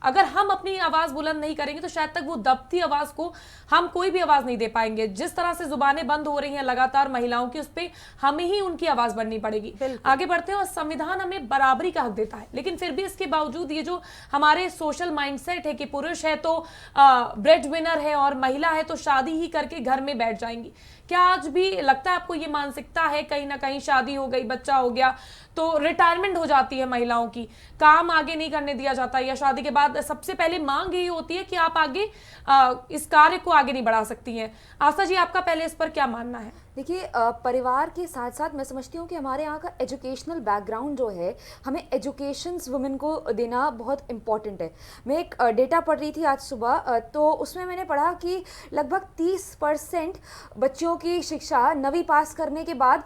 A: अगर हम अपनी आवाज बुलंद नहीं करेंगे तो शायद तक वो दबती आवाज को हम कोई भी आवाज नहीं दे पाएंगे। जिस तरह से जुबानें बंद हो रही हैं लगातार महिलाओं की, उस पे हमें ही उनकी आवाज बननी पड़ेगी। आगे बढ़ते हैं। और संविधान हमें बराबरी का हक देता है, लेकिन फिर भी इसके बावजूद ये जो हमारे सोशल माइंडसेट है कि पुरुष है तो ब्रेड विनर है और महिला है तो शादी ही करके घर में बैठ जाएंगी, क्या आज भी लगता है आपको ये मानसिकता है? कहीं ना कहीं शादी हो गई, बच्चा हो गया तो रिटायरमेंट हो जाती है महिलाओं की, काम आगे नहीं करने दिया जाता, या शादी के बाद सबसे पहले मांग यही होती है कि आप आगे इस कार्य को आगे नहीं बढ़ा सकती हैं। आस्था जी, आपका पहले इस पर क्या मानना है?
B: देखिए, परिवार के साथ साथ मैं समझती हूँ कि हमारे यहाँ का एजुकेशनल बैकग्राउंड जो है, हमें एजुकेशंस वुमेन को देना बहुत इम्पॉर्टेंट है। मैं एक डेटा पढ़ रही थी आज सुबह, तो उसमें मैंने पढ़ा कि लगभग 30% बच्चों की शिक्षा 9वीं पास करने के बाद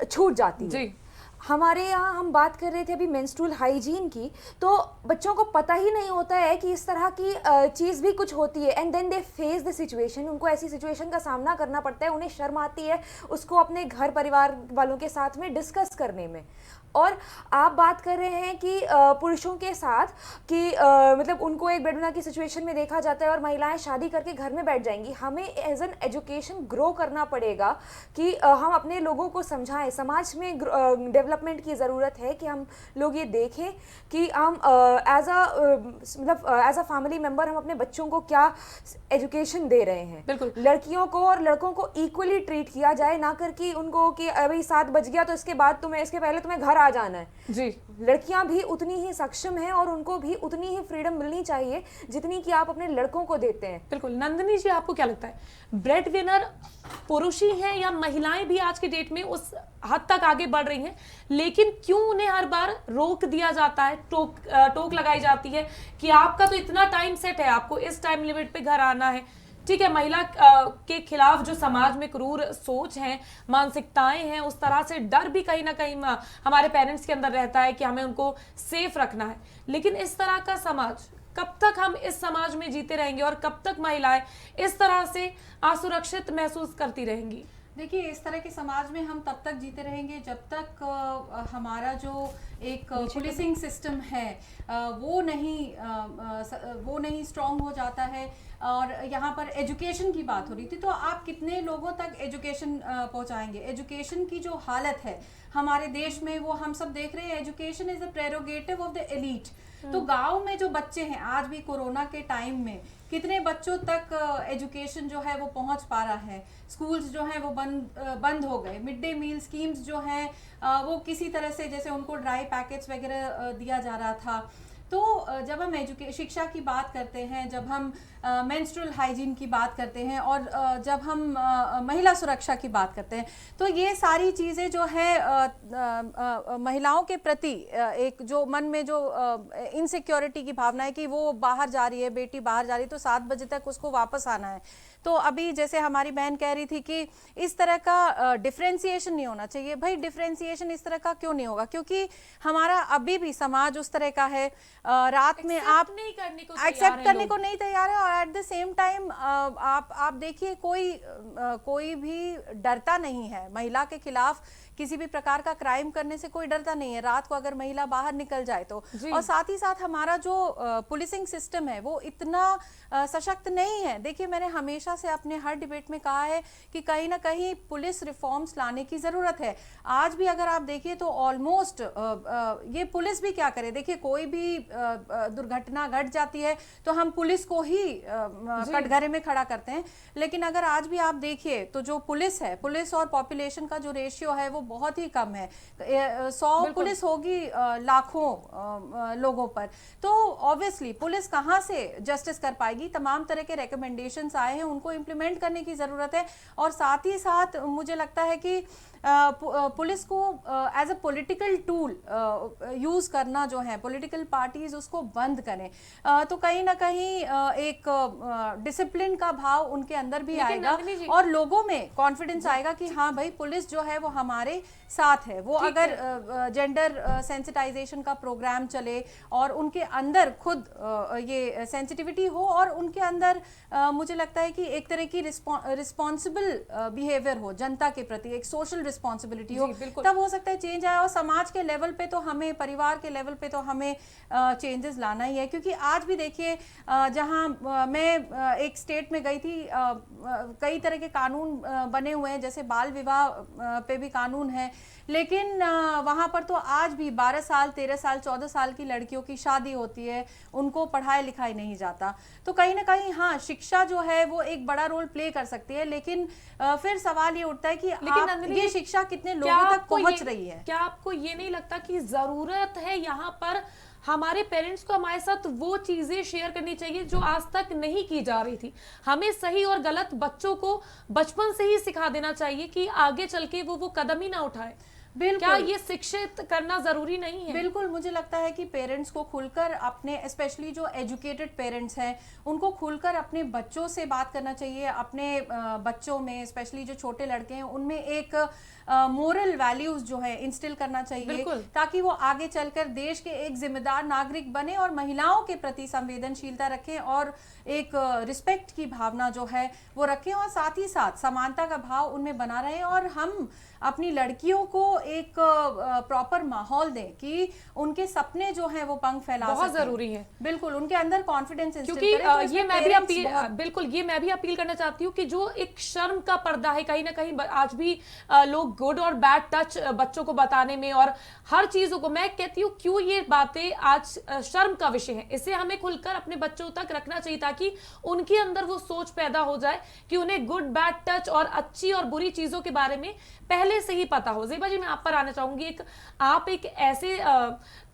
B: छूट जाती है जी। हमारे यहाँ हम बात कर रहे थे अभी मेंस्ट्रुअल हाइजीन की, तो बच्चों को पता ही नहीं होता है कि इस तरह की चीज़ भी कुछ होती है। And then they face the situation, उनको ऐसी सिचुएशन का सामना करना पड़ता है, उन्हें शर्म आती है उसको अपने घर परिवार वालों के साथ में डिस्कस करने में। और आप बात कर रहे हैं कि पुरुषों के साथ कि मतलब उनको एक बेडरूम की सिचुएशन में देखा जाता है और महिलाएं शादी करके घर में बैठ जाएंगी। हमें एज एन एजुकेशन ग्रो करना पड़ेगा कि हम अपने लोगों को समझाएं। समाज में डेवलपमेंट की ज़रूरत है कि हम लोग ये देखें कि हम एज अ फैमिली मेम्बर हम अपने बच्चों को क्या एजुकेशन दे रहे हैं।
A: बिल्कुल,
B: लड़कियों को और लड़कों को इक्वली ट्रीट किया जाए, ना करके उनको कि अभी 7 बज गया तो इसके पहले तुम्हें घर आ जाना है जी। लड़कियां भी उतनी ही सक्षम हैं और उनको भी उतनी ही फ्रीडम मिलनी चाहिए जितनी कि आप अपने लड़कों को देते हैं।
A: बिल्कुल। नंदिनी जी, आपको क्या लगता है, ब्रेड विनर पुरुष ही हैं या महिलाएं भी आज के डेट में उस हद तक आगे बढ़ रही हैं, लेकिन क्यों उन्हें हर बार रोक दिया जाता है, टोक लगाई जाती है कि आपका तो इतना टाइम सेट है, आपको इस टाइम लिमिट पे घर आना है? ठीक है, महिला के खिलाफ जो समाज में क्रूर सोच है, मानसिकताएं हैं, उस तरह से डर भी कहीं ना कहीं हमारे पेरेंट्स के अंदर रहता है कि हमें उनको सेफ रखना है। लेकिन इस तरह का समाज, कब तक हम इस समाज में जीते रहेंगे और कब तक महिलाएं इस तरह से असुरक्षित महसूस करती रहेंगी?
D: देखिए, इस तरह के समाज में हम तब तक जीते रहेंगे जब तक हमारा जो एक पुलिसिंग सिस्टम है वो नहीं स्ट्रांग हो जाता है। और यहाँ पर एजुकेशन की बात हो रही थी, तो आप कितने लोगों तक एजुकेशन पहुँचाएंगे? एजुकेशन की जो हालत है हमारे देश में, वो हम सब देख रहे हैं। Education is the prerogative of the elite. तो गांव में जो बच्चे हैं, आज भी कोरोना के टाइम में कितने बच्चों तक एजुकेशन जो है वो पहुंच पा रहा है? स्कूल्स जो हैं वो बंद हो गए। मिड डे मील स्कीम्स जो हैं वो किसी तरह से, जैसे उनको ड्राई पैकेट्स वगैरह दिया जा रहा था। तो जब हम शिक्षा की बात करते हैं, जब हम मेंस्ट्रुअल हाइजीन की बात करते हैं और जब हम महिला सुरक्षा की बात करते हैं, तो ये सारी चीज़ें जो है महिलाओं के प्रति एक जो मन में जो इनसिक्योरिटी की भावना है कि वो बाहर जा रही है, बेटी बाहर जा रही है तो 7 बजे तक उसको वापस आना है। तो अभी जैसे हमारी बहन कह रही थी कि इस तरह का डिफरेंशिएशन नहीं होना चाहिए। भाई, डिफरेंशिएशन इस तरह का क्यों नहीं होगा? क्योंकि हमारा अभी भी समाज उस तरह का है, रात में आप एक्सेप्ट करने को नहीं तैयार है। और एट द सेम टाइम आप देखिए, कोई भी डरता नहीं है महिला के खिलाफ। किसी भी प्रकार का क्राइम करने से कोई डरता नहीं है, रात को अगर महिला बाहर निकल जाए तो। और साथ ही साथ हमारा जो पुलिसिंग सिस्टम है वो इतना सशक्त नहीं है। देखिए, मैंने हमेशा से अपने हर डिबेट में कहा है कि कहीं ना कहीं पुलिस रिफॉर्म्स लाने की ज़रूरत है। आज भी अगर आप देखिए तो ऑलमोस्ट ये पुलिस भी क्या करे, देखिए कोई भी दुर्घटना घट जाती है तो हम पुलिस को ही कटघरे में खड़ा करते हैं, लेकिन अगर आज भी आप देखिए तो जो पुलिस है, पुलिस और पॉपुलेशन का जो रेशियो है वो बहुत ही कम है। 100 पुलिस होगी लाखों लोगों पर, तो ऑब्वियसली पुलिस कहाँ से जस्टिस कर पाएगी। तमाम तरह के रिकमेंडेशंस आए हैं, उनको इम्प्लीमेंट करने की ज़रूरत है। और साथ ही साथ मुझे लगता है कि पुलिस को as a political tool use करना जो है, पॉलिटिकल पार्टीज उसको बंद करें, तो कहीं ना कहीं एक डिसिप्लिन का भाव उनके अंदर भी आएगा और लोगों में कॉन्फिडेंस आएगा कि हाँ भाई पुलिस जो है वो हमारे साथ है। वो अगर जेंडर सेंसिटाइजेशन का प्रोग्राम चले और उनके अंदर खुद ये सेंसिटिविटी हो और उनके अंदर मुझे लगता है कि एक तरह की रिस्पॉन्सिबल बिहेवियर हो जनता के प्रति, एक सोशल रिस्पॉन्सिबिलिटी हो, तब हो सकता है चेंज आए। और समाज के लेवल पे तो हमें, परिवार के लेवल पे तो हमें चेंजेस लाना ही है। क्योंकि आज भी देखिए जहां मैं एक स्टेट में गई थी, कई तरह के कानून बने हुए हैं, जैसे बाल विवाह पे भी कानून है, लेकिन वहां पर तो आज भी 12 साल 13 साल 14 साल की लड़कियों की शादी होती है, उनको पढ़ाई लिखाई नहीं जाता। तो कहीं ना कहीं हाँ, शिक्षा जो है वो एक बड़ा रोल प्ले कर सकती है, लेकिन फिर सवाल ये उठता है कि ये शिक्षा कितने लोगों तक पहुंच रही है।
A: क्या आपको ये नहीं लगता कि जरूरत है यहाँ पर हमारे पेरेंट्स को हमारे साथ वो चीजें शेयर करनी चाहिए जो आज तक नहीं की जा रही थी। हमें सही और गलत बच्चों को बचपन से ही सिखा देना चाहिए कि आगे चल के वो कदम ही ना उठाए। क्या ये शिक्षित करना जरूरी नहीं है?
D: बिल्कुल, मुझे लगता है कि पेरेंट्स को खुलकर अपने, स्पेशली जो एजुकेटेड पेरेंट्स हैं, उनको खुलकर अपने बच्चों से बात करना चाहिए। अपने बच्चों में, स्पेशली जो छोटे लड़के हैं, उनमें एक मोरल वैल्यूज जो है इंस्टिल करना चाहिए, ताकि वो आगे चलकर देश के एक जिम्मेदार नागरिक बने और महिलाओं के प्रति संवेदनशीलता रखें और एक रिस्पेक्ट की भावना जो है वो रखें, और साथ ही साथ समानता का भाव उनमें बना रहे। और हम अपनी लड़कियों को एक प्रॉपर माहौल दें कि उनके सपने जो हैं वो पंख फैला
A: बहुत जरूरी है।
D: बिल्कुल, उनके अंदर कॉन्फिडेंस इंस्टिल
A: क्योंकि
D: करें। तो
A: ये मैं भी बिल्कुल ये मैं भी अपील करना चाहती हूँ कि जो एक शर्म का पर्दा है, कहीं ना कहीं आज भी लोग गुड और बैड टच बच्चों को बताने में और हर चीजों को, मैं कहती हूँ क्यों ये बातें आज शर्म का विषय है, इसे हमें खुलकर अपने बच्चों तक रखना चाहिए, ताकि उनके अंदर वो सोच पैदा हो जाए कि उन्हें गुड बैड टच और अच्छी और बुरी चीजों के बारे में पहले से ही पता हो। ज़ेबा जी, मैं आप पर आना चाहूंगी। आप एक ऐसे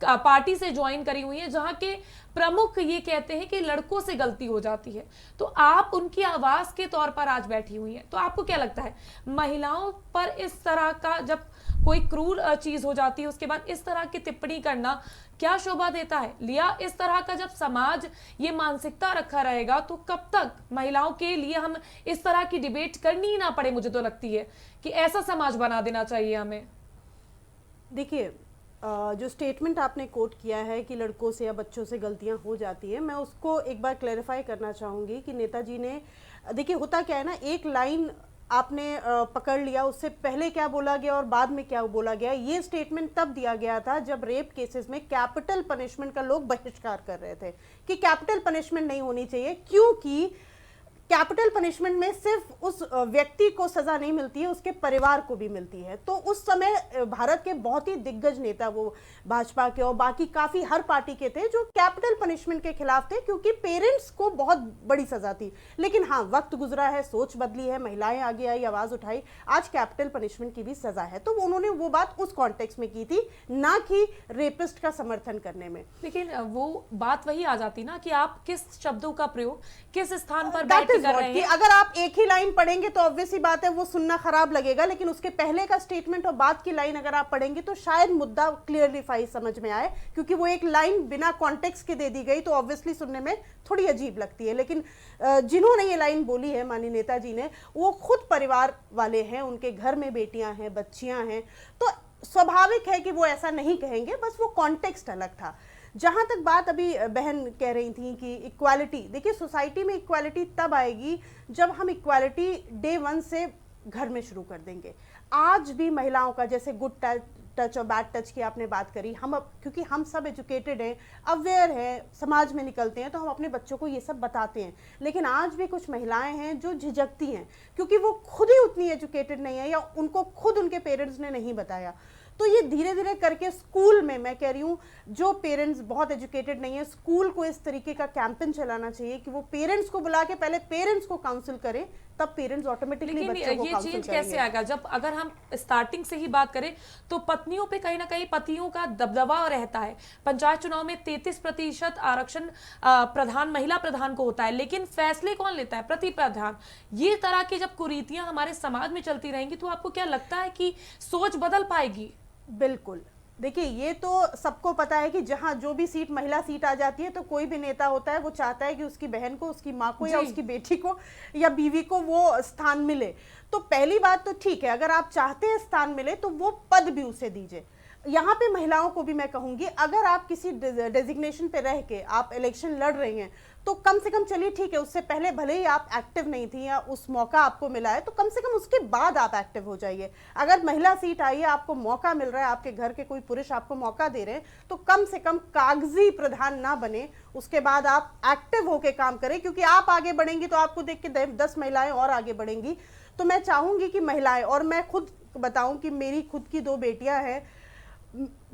A: पार्टी से ज्वाइन करी हुई है जहां के प्रमुख ये कहते हैं कि लड़कों से गलती हो जाती है, तो आप उनकी आवाज के तौर पर आज बैठी हुई हैं, तो आपको क्या लगता है महिलाओं पर इस तरह का जब कोई क्रूर चीज हो जाती है उसके बाद इस तरह की टिप्पणी करना क्या शोभा देता है? लिया इस तरह का जब समाज ये मानसिकता रखा रहेगा तो कब तक महिलाओं के लिए हम इस तरह की डिबेट करनी ही ना पड़े। मुझे तो लगती है कि ऐसा समाज बना देना चाहिए हमें।
C: देखिए, जो स्टेटमेंट आपने कोट किया है कि लड़कों से या बच्चों से गलतियां हो जाती है, मैं उसको एक बार क्लैरिफाई करना चाहूँगी कि नेताजी ने, देखिए होता क्या है ना, एक लाइन आपने पकड़ लिया, उससे पहले क्या बोला गया और बाद में क्या बोला गया, ये स्टेटमेंट तब दिया गया था जब रेप केसेस में कैपिटल पनिशमेंट का लोग बहिष्कार कर रहे थे कि कैपिटल पनिशमेंट नहीं होनी चाहिए, क्योंकि कैपिटल पनिशमेंट में सिर्फ उस व्यक्ति को सजा नहीं मिलती है, उसके परिवार को भी मिलती है। तो उस समय भारत के बहुत ही दिग्गज नेता, वो भाजपा के और बाकी काफी हर पार्टी के थे, जो कैपिटल पनिशमेंट के खिलाफ थे, क्योंकि पेरेंट्स को बहुत बड़ी सजा थी। लेकिन हाँ, वक्त गुजरा है, सोच बदली है, महिलाएं आगे आई, आवाज उठाई, आज कैपिटल पनिशमेंट की भी सजा है। तो उन्होंने वो बात उस कॉन्टेक्स्ट में की थी, ना कि रेपिस्ट का समर्थन करने में।
A: लेकिन वो बात वही आ जाती ना कि आप किस शब्दों का प्रयोग किस स्थान पर बैठ कर रहे हैं।
C: कि अगर आप एक ही लाइन पढ़ेंगे तो ऑब्वियसली बात है वो सुनना खराब लगेगा, लेकिन उसके पहले का स्टेटमेंट और बाद की लाइन अगर आप पढ़ेंगे तो शायद मुद्दा क्लियरिफाई समझ में आए, क्योंकि वो एक लाइन बिना कॉन्टेक्स्ट के दे दी गई तो ऑब्वियसली सुनने में थोड़ी अजीब लगती है। लेकिन जिन्होंने ये लाइन बोली है, माननीय नेताजी ने, वो खुद परिवार वाले हैं, उनके घर में बेटियां हैं, बच्चियां हैं, तो स्वाभाविक है कि वो ऐसा नहीं कहेंगे, बस वो कॉन्टेक्स्ट अलग था। जहां तक बात अभी बहन कह रही थी कि इक्वालिटी, देखिए सोसाइटी में इक्वालिटी तब आएगी जब हम इक्वालिटी डे 1 से घर में शुरू कर देंगे। आज भी महिलाओं का, जैसे गुड टच और बैड टच की आपने बात करी, हम अब क्योंकि हम सब एजुकेटेड हैं, अवेयर हैं, समाज में निकलते हैं, तो हम अपने बच्चों को ये सब बताते हैं। लेकिन आज भी कुछ महिलाएं हैं जो झिझकती हैं क्योंकि वो खुद ही उतनी एजुकेटेड नहीं है या उनको खुद उनके पेरेंट्स ने नहीं बताया। तो ये धीरे धीरे करके स्कूल में, मैं कह रही हूँ जो पेरेंट्स बहुत एजुकेटेड नहीं है, स्कूल को इस तरीके का कैंपेन चलाना चाहिए कि वो पेरेंट्स को बुला के पहले पेरेंट्स को काउंसिल करें, तब पेरेंट्स ऑटोमेटिकली
A: लेकिन
C: बच्चों को
A: ये
C: काउंसिल
A: चेंज
C: करेंगे।
A: कैसे आएगा जब अगर हम स्टार्टिंग से ही बात करें तो पत्नियों पे कहीं ना कहीं पतियों का दबदबा रहता है। पंचायत चुनाव में 33% आरक्षण प्रधान महिला प्रधान को होता है, लेकिन फैसले कौन लेता है? प्रति प्रधान। ये तरह की जब कुरीतियां हमारे समाज में चलती रहेंगी तो आपको क्या लगता है कि सोच बदल पाएगी?
C: बिल्कुल, देखिए ये तो सबको पता है कि जहां जो भी सीट महिला सीट आ जाती है तो कोई भी नेता होता है वो चाहता है कि उसकी बहन को, उसकी माँ को या उसकी बेटी को या बीवी को वो स्थान मिले। तो पहली बात तो ठीक है, अगर आप चाहते हैं स्थान मिले तो वो पद भी उसे दीजिए। यहाँ पे महिलाओं को भी मैं कहूंगी, अगर आप किसी डेजिग्नेशन पे रह के आप इलेक्शन लड़ रही हैं तो कम से कम, चलिए ठीक है, उससे पहले भले ही आप एक्टिव नहीं थी या उस मौका आपको मिला है तो कम से कम उसके बाद आप एक्टिव हो जाइए। अगर महिला सीट आई है, आपको मौका मिल रहा है, आपके घर के कोई पुरुष आपको मौका दे रहे हैं, तो कम से कम कागजी प्रधान ना बने, उसके बाद आप एक्टिव होके काम करें, क्योंकि आप आगे बढ़ेंगी तो आपको देख के 10 महिलाएं और आगे बढ़ेंगी। तो मैं चाहूंगी कि महिलाएं, और मैं खुद बताऊं कि मेरी खुद की 2 बेटियां हैं,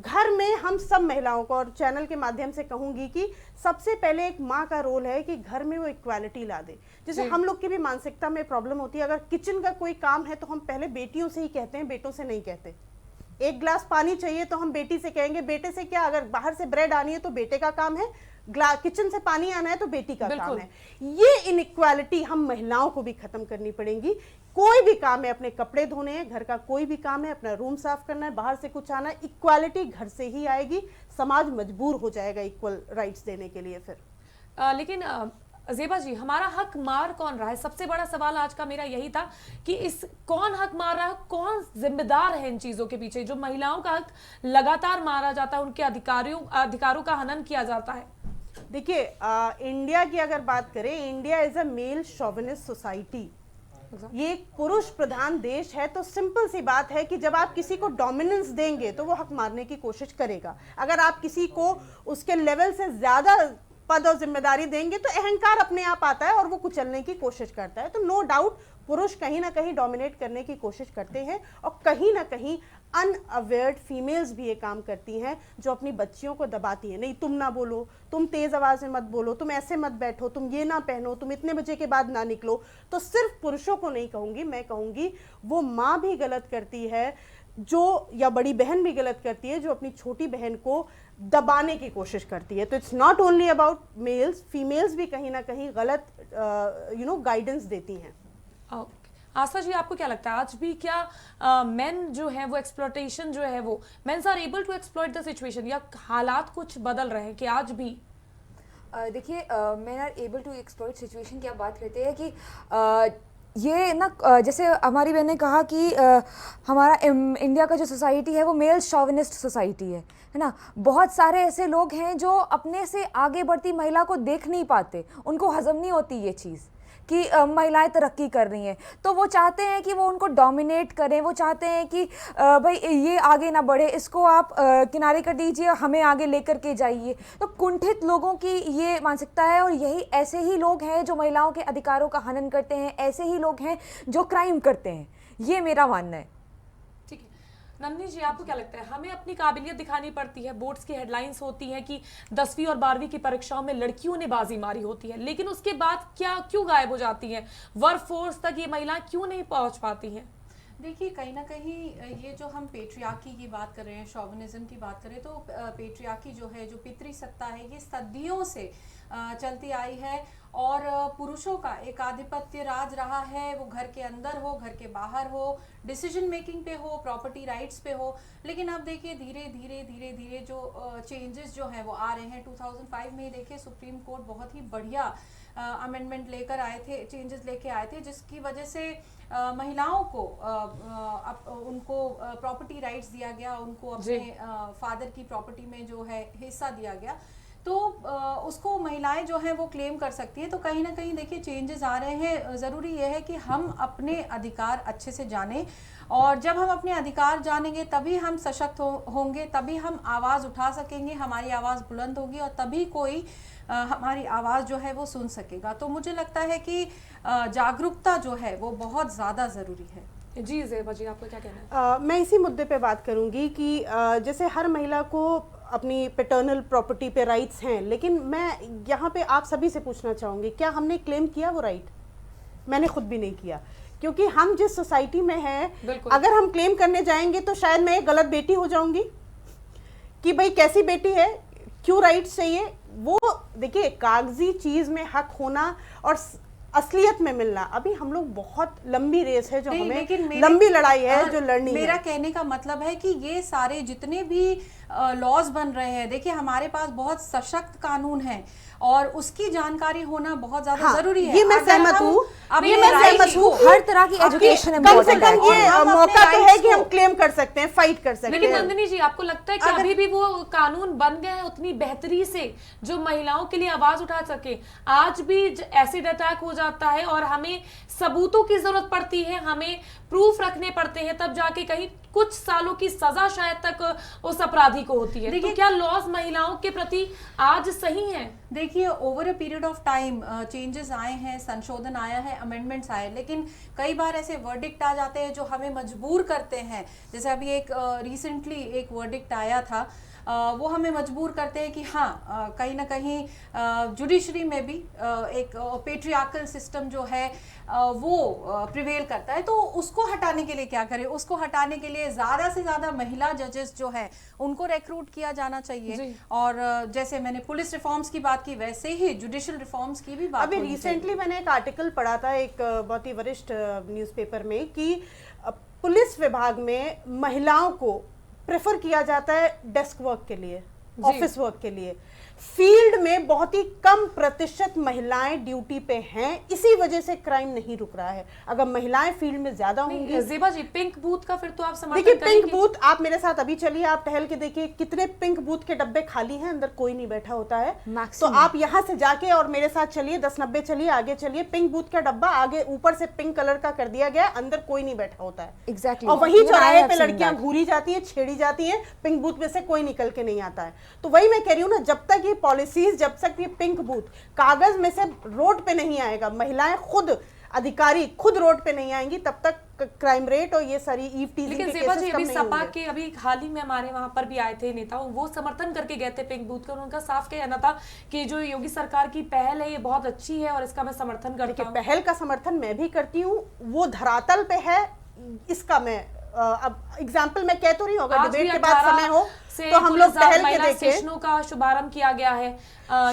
C: घर में हम सब महिलाओं को, और चैनल के माध्यम से कहूंगी कि सबसे पहले एक माँ का रोल है कि घर में वो इक्वालिटी ला दे। जैसे हम लोग की भी मानसिकता में प्रॉब्लम होती है, अगर किचन का कोई काम है तो हम पहले बेटियों से ही कहते हैं, बेटों से नहीं कहते। एक गिलास पानी चाहिए तो हम बेटी से कहेंगे, बेटे से क्या, अगर बाहर से ब्रेड आनी है तो बेटे का काम है, किचन से पानी आना है तो बेटी का काम है। ये इनइक्वालिटी हम महिलाओं को भी खत्म करनी पड़ेगी। कोई भी काम है, अपने कपड़े धोने हैं, घर का कोई भी काम है, अपना रूम साफ करना है, बाहर से कुछ आना है, इक्वालिटी घर से ही आएगी। समाज मजबूर हो जाएगा इक्वल राइट्स देने के लिए फिर।
A: लेकिन ज़ेबा जी, हमारा हक मार कौन रहा है? सबसे बड़ा सवाल आज का मेरा यही था कि इस कौन हक मार रहा है, कौन जिम्मेदार है इन चीजों के पीछे? जो महिलाओं का हक लगातार मारा जाता है, उनके अधिकारों का हनन किया जाता है।
C: देखिए, इंडिया की अगर बात करें, India is a male chauvinist society. ये एक पुरुष प्रधान देश है, तो सिंपल सी बात है कि जब आप किसी को डोमिनेंस देंगे तो वो हक मारने की कोशिश करेगा। अगर आप किसी को उसके लेवल से ज्यादा पद और जिम्मेदारी देंगे तो अहंकार अपने आप आता है और वो कुचलने की कोशिश करता है। तो नो डाउट पुरुष कहीं ना कहीं डोमिनेट करने की कोशिश करते हैं, और कहीं ना कहीं अनअवेयर्ड फीमेल्स भी ये काम करती हैं जो अपनी बच्चियों को दबाती हैं। नहीं, तुम ना बोलो, तुम तेज आवाज में मत बोलो, तुम ऐसे मत बैठो, तुम ये ना पहनो, तुम इतने बजे के बाद ना निकलो। तो सिर्फ पुरुषों को नहीं कहूंगी, मैं कहूंगी वो माँ भी गलत करती है जो, या बड़ी बहन भी गलत करती है जो अपनी छोटी बहन को दबाने की कोशिश करती है। तो it's not only about males, females भी कहीं ना कहीं गलत गाइडेंस देती हैं।
A: आस्था जी, आपको क्या लगता है आज भी क्या मेन जो है वो एक्सप्लॉयटेशन जो है वो mens are able to exploit the situation, या हालात कुछ बदल रहे हैं कि आज भी?
B: देखिए, men are able to exploit situation की आप बात करते हैं कि ये ना, जैसे हमारी बहन ने कहा कि हमारा इंडिया का जो सोसाइटी है वो मेल शॉविनिस्ट सोसाइटी है ना। बहुत सारे ऐसे लोग हैं जो अपने से आगे बढ़ती महिला को देख नहीं पाते, उनको हजम नहीं होती ये चीज़ कि महिलाएं तरक्की कर रही हैं, तो वो चाहते हैं कि वो उनको डोमिनेट करें। वो चाहते हैं कि भाई ये आगे ना बढ़े, इसको आप किनारे कर दीजिए, हमें आगे लेकर के जाइए। तो कुंठित लोगों की ये मानसिकता है, और यही ऐसे ही लोग हैं जो महिलाओं के अधिकारों का हनन करते हैं, ऐसे ही लोग हैं जो क्राइम करते हैं। ये मेरा मानना है।
A: ठीक है, नंदिनी जी, आपको क्या लगता है? हमें अपनी काबिलियत दिखानी पड़ती है, बोर्ड्स की हेडलाइंस होती हैं कि 10वीं और 12वीं की परीक्षाओं में लड़कियों ने बाजी मारी होती है, लेकिन उसके बाद क्यों गायब हो जाती हैं? वर्क फोर्स तक ये महिलाएं क्यों नहीं पहुंच पाती हैं?
D: देखिए, कहीं ना कहीं ये जो हम पेट्रियार्की की बात कर रहे हैं, शॉविनिज्म की बात करें, तो पेट्रियार्की जो है, जो पितृसत्ता है, ये सदियों से चलती आई है, और पुरुषों का एक आधिपत्य राज रहा है। वो घर के अंदर हो, घर के बाहर हो, डिसीजन मेकिंग पे हो, प्रॉपर्टी राइट्स पे हो। लेकिन अब देखिए धीरे धीरे जो चेंजेस जो हैं वो आ रहे हैं। 2005 में देखिए सुप्रीम कोर्ट बहुत ही बढ़िया अमेंडमेंट लेकर आए थे, चेंजेस लेके आए थे, जिसकी वजह से महिलाओं को उनको प्रॉपर्टी राइट्स दिया गया, उनको अपने फादर की प्रॉपर्टी में जो है हिस्सा दिया गया। तो उसको महिलाएं जो हैं वो क्लेम कर सकती है। तो कहीं ना कहीं देखिए चेंजेस आ रहे हैं। ज़रूरी यह है कि हम अपने अधिकार अच्छे से जानें, और जब हम अपने अधिकार जानेंगे तभी हम सशक्त होंगे, तभी हम आवाज़ उठा सकेंगे, हमारी आवाज़ बुलंद होगी, और तभी कोई हमारी आवाज़ जो है वो सुन सकेगा। तो मुझे लगता है कि जागरूकता जो है वो बहुत ज़्यादा ज़रूरी है।
A: जी ज़ेबा जी, आपको क्या कहना है?
C: मैं इसी मुद्दे पे बात करूंगी कि जैसे हर महिला को अपनी पैटर्नल प्रॉपर्टी पे राइट्स हैं, लेकिन मैं यहाँ पे आप सभी से पूछना चाहूँगी, क्या हमने क्लेम किया वो राइट? मैंने खुद भी नहीं किया, क्योंकि हम जिस सोसाइटी में हैं, अगर हम क्लेम करने जाएंगे तो शायद मैं एक गलत बेटी हो जाऊंगी कि भाई कैसी बेटी है, क्यों राइट्स चाहिए। वो देखिए, कागजी चीज में हक होना और असलियत में मिलना, अभी हम लोग बहुत लंबी रेस है जो हमें लंबी लड़ाई है जो लड़नी है।
D: मेरा कहने का मतलब है कि ये सारे जितने भी लॉज बन रहे हैं, देखिए हमारे पास बहुत सशक्त कानून है और उसकी जानकारी होना बहुत ज्यादा जरूरी है।
C: ये मैं सहमत हूँ,
B: ये मैं सहमत हूँ, हर तरह की एजुकेशन
C: कम से कम ये मौका तो है कि हम क्लेम कर सकते हैं, फाइट कर सकते हैं।
A: लेकिन नंदिनी जी, आपको लगता है कि अभी भी वो कानून बन गए हैं उतनी बेहतरी से जो महिलाओं के लिए आवाज उठा सके? आज भी एसिड अटैक हो जाता है और हमें सबूतों की जरूरत पड़ती है, हमें प्रूफ रखने पड़ते हैं, तब जाके कहीं कुछ सालों की सजा शायद तक उस अपराधी को होती है। तो क्या लॉज महिलाओं के प्रति आज सही है?
D: देखिए, over a period of time changes आए हैं, संशोधन आया है, अमेंडमेंट्स आए, लेकिन कई बार ऐसे वर्डिक्ट आ जाते हैं जो हमें मजबूर करते हैं। जैसे अभी एक रिसेंटली एक वर्डिक्ट आया था, वो हमें मजबूर करते हैं कि हाँ, कहीं ना कहीं जुडिशरी में भी एक पेट्रियार्कल सिस्टम जो है वो प्रिवेल करता है। तो उसको हटाने के लिए क्या करें? उसको हटाने के लिए ज़्यादा से ज़्यादा महिला जजेस जो है उनको रिक्रूट किया जाना चाहिए। और जैसे मैंने पुलिस रिफॉर्म्स की बात की, वैसे ही जुडिशियल रिफॉर्म्स की भी बात।
C: अभी रिसेंटली मैंने एक आर्टिकल पढ़ा था एक बहुत ही वरिष्ठ न्यूज़पेपर में कि पुलिस विभाग में महिलाओं को प्रेफर किया जाता है डेस्क वर्क के लिए, ऑफिस वर्क के लिए। फील्ड में बहुत ही कम प्रतिशत महिलाएं ड्यूटी पे हैं, इसी वजह से क्राइम नहीं रुक रहा है। अगर महिलाएं फील्ड में ज्यादा होंगी।
A: ज़ेबा जी, पिंक बूथ का फिर तो आप समर्थन
C: देखिए,
A: करेंगे?
C: पिंक बूथ, आप मेरे साथ अभी चलिए, आप टहल के देखिए कितने पिंक बूथ के डब्बे खाली हैं, अंदर कोई नहीं बैठा होता है। तो आप यहाँ से जाके और मेरे साथ चलिए, 10-90 चलिए, आगे चलिए, पिंक बूथ का डब्बा आगे ऊपर से पिंक कलर का कर दिया गया, अंदर कोई नहीं बैठा होता है।
B: एग्जैक्टली।
C: और वही चौराहे पे लड़कियां घूरी जाती है, छेड़ी जाती है, पिंक बूथ में से कोई निकल के नहीं आता है। तो वही मैं कह रही हूँ ना, जब तक ये पॉलिसीज, जब तक ये पिंक बूथ कागज में से रोड पे नहीं आएगा, महिलाएं खुद, अधिकारी खुद रोड पे नहीं आएंगी, तब तक क्राइम रेट और ये सारी ईव टीजिंग के केसेस कम नहीं होंगे।
A: सपा के अभी हाल ही में हमारे वहां पर भी आए थे नेता, वो समर्थन करके गए थे पिंक बूथ का। उनका साफ कहना था कि जो योगी सरकार की पहल है ये बहुत अच्छी है और इसका मैं समर्थन करता हूं।
C: पहल का समर्थन मैं भी करती हूँ, वो धरातल पे है, इसका मैं अब एग्जाम्पल मैं कह तो रही हूँ, अगर डिबेट के बाद समय हो तो हम लोग पहल के देखें।
A: स्टेशनों का शुभारंभ किया गया है।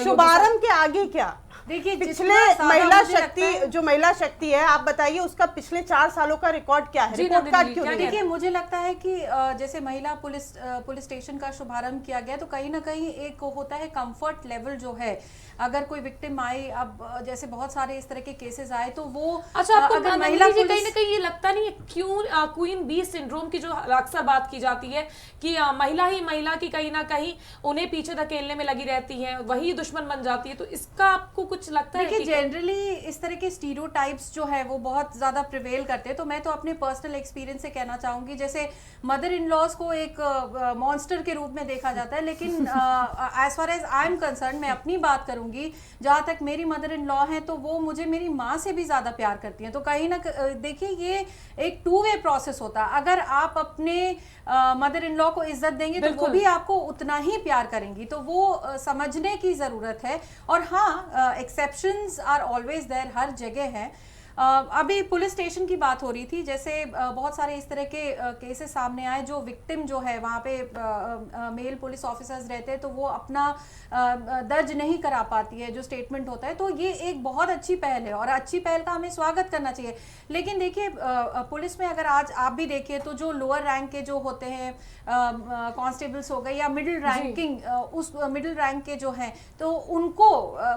C: शुभारंभ के आगे क्या?
D: देखिए,
C: पिछले महिला शक्ति, जो महिला शक्ति है, आप बताइए उसका पिछले 4 सालों का रिकॉर्ड क्या है, रिपोर्ट कार्ड क्यों नहीं है?
D: देखिए, मुझे लगता है कि जैसे महिला पुलिस स्टेशन का शुभारंभ किया गया, तो कहीं ना कहीं एक होता है कंफर्ट लेवल जो है। अगर कोई विक्टिम आई, अब जैसे बहुत सारे इस तरह के केसेस आए, तो वो
A: अगर महिला कहीं ना कहीं ये लगता नहीं है क्यों क्वीन बी सिंड्रोम की जो अक्सर बात की जाती है कि महिला ही महिला की कहीं ना कहीं उन्हें पीछे धकेलने में लगी रहती है, वही दुश्मन बन जाती है, तो इसका आपको कुछ लगता है?
D: देखिए, जनरली इस तरह के स्टीरियोटाइप्स जो है वो बहुत ज्यादा प्रिवेल करते हैं। तो मैं तो अपने पर्सनल एक्सपीरियंस से कहना चाहूंगी, जैसे मदर इन लॉज को एक मॉन्स्टर के रूप में देखा जाता है, लेकिन as far as I am concern, मैं अपनी बात करूंगी, जहां तक मेरी मदर इन लॉ है तो वो मुझे मेरी माँ से भी ज्यादा प्यार करती हैं। तो कहीं ना देखिए, ये एक 2-वे प्रोसेस होता है। अगर आप अपने मदर इन लॉ को इज्जत देंगे तो वो भी आपको उतना ही प्यार करेंगी। तो वो समझने की जरूरत है। और हाँ, एक्सेप्शंस आर ऑलवेज देयर, हर जगह है। अभी पुलिस स्टेशन की बात हो रही थी, जैसे बहुत सारे इस तरह के केसेस सामने आए, जो विक्टिम जो है वहाँ पे मेल पुलिस ऑफिसर्स रहते हैं, तो वो अपना दर्ज नहीं करा पाती है जो स्टेटमेंट होता है। तो ये एक बहुत अच्छी पहल है और अच्छी पहल का हमें स्वागत करना चाहिए। लेकिन देखिए, पुलिस में अगर आज आप भी देखिए तो जो लोअर रैंक के जो होते हैं, कांस्टेबल्स हो गए या मिडिल रैंकिंग, उस मिडिल रैंक के जो हैं, तो उनको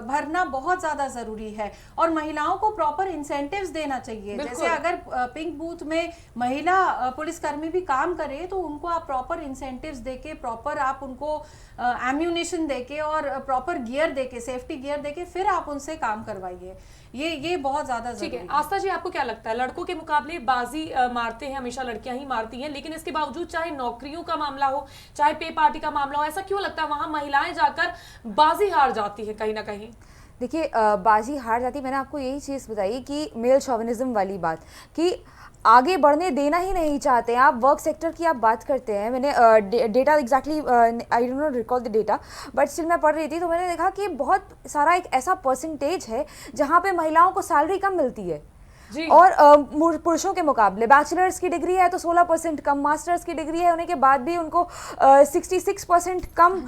D: भरना बहुत ज़्यादा ज़रूरी है। और महिलाओं को प्रॉपर इंसेंटिव इंसेंटिव्स देना चाहिए।
A: बिल्कुल।
D: जैसे अगर पिंक बूथ में महिला पुलिसकर्मी भी काम करे तो उनको आप प्रॉपर इंसेंटिव्स देके, प्रॉपर आप उनको एम्यूनेशन देके और प्रॉपर गियर देके, सेफ्टी गियर देके फिर आप उनसे काम करवाइए। ये बहुत ज्यादा
A: ठीक
D: जरूरी
A: है। आस्था जी, आपको क्या लगता है, लड़कों के मुकाबले बाजी मारते हैं हमेशा लड़कियां ही मारती हैं, लेकिन इसके बावजूद चाहे नौकरियों का मामला हो, चाहे पे पार्टी का मामला हो, ऐसा क्यों लगता है वहां महिलाएं जाकर बाजी हार जाती है कहीं ना कहीं?
B: देखिए, बाजी हार जाती, मैंने आपको यही चीज़ बताई कि मेल शॉविनिज्म वाली बात, कि आगे बढ़ने देना ही नहीं चाहते हैं। आप वर्क सेक्टर की आप बात करते हैं, मैंने data exactly I don't know recall the data, but still मैं पढ़ रही थी तो मैंने देखा कि बहुत सारा एक ऐसा परसेंटेज है जहाँ पे महिलाओं को सैलरी कम मिलती है
A: जी।
B: और पुरुषों के मुकाबले बैचलर्स की डिग्री है तो 16% कम, मास्टर्स की डिग्री है होने के बाद भी उनको 66% कम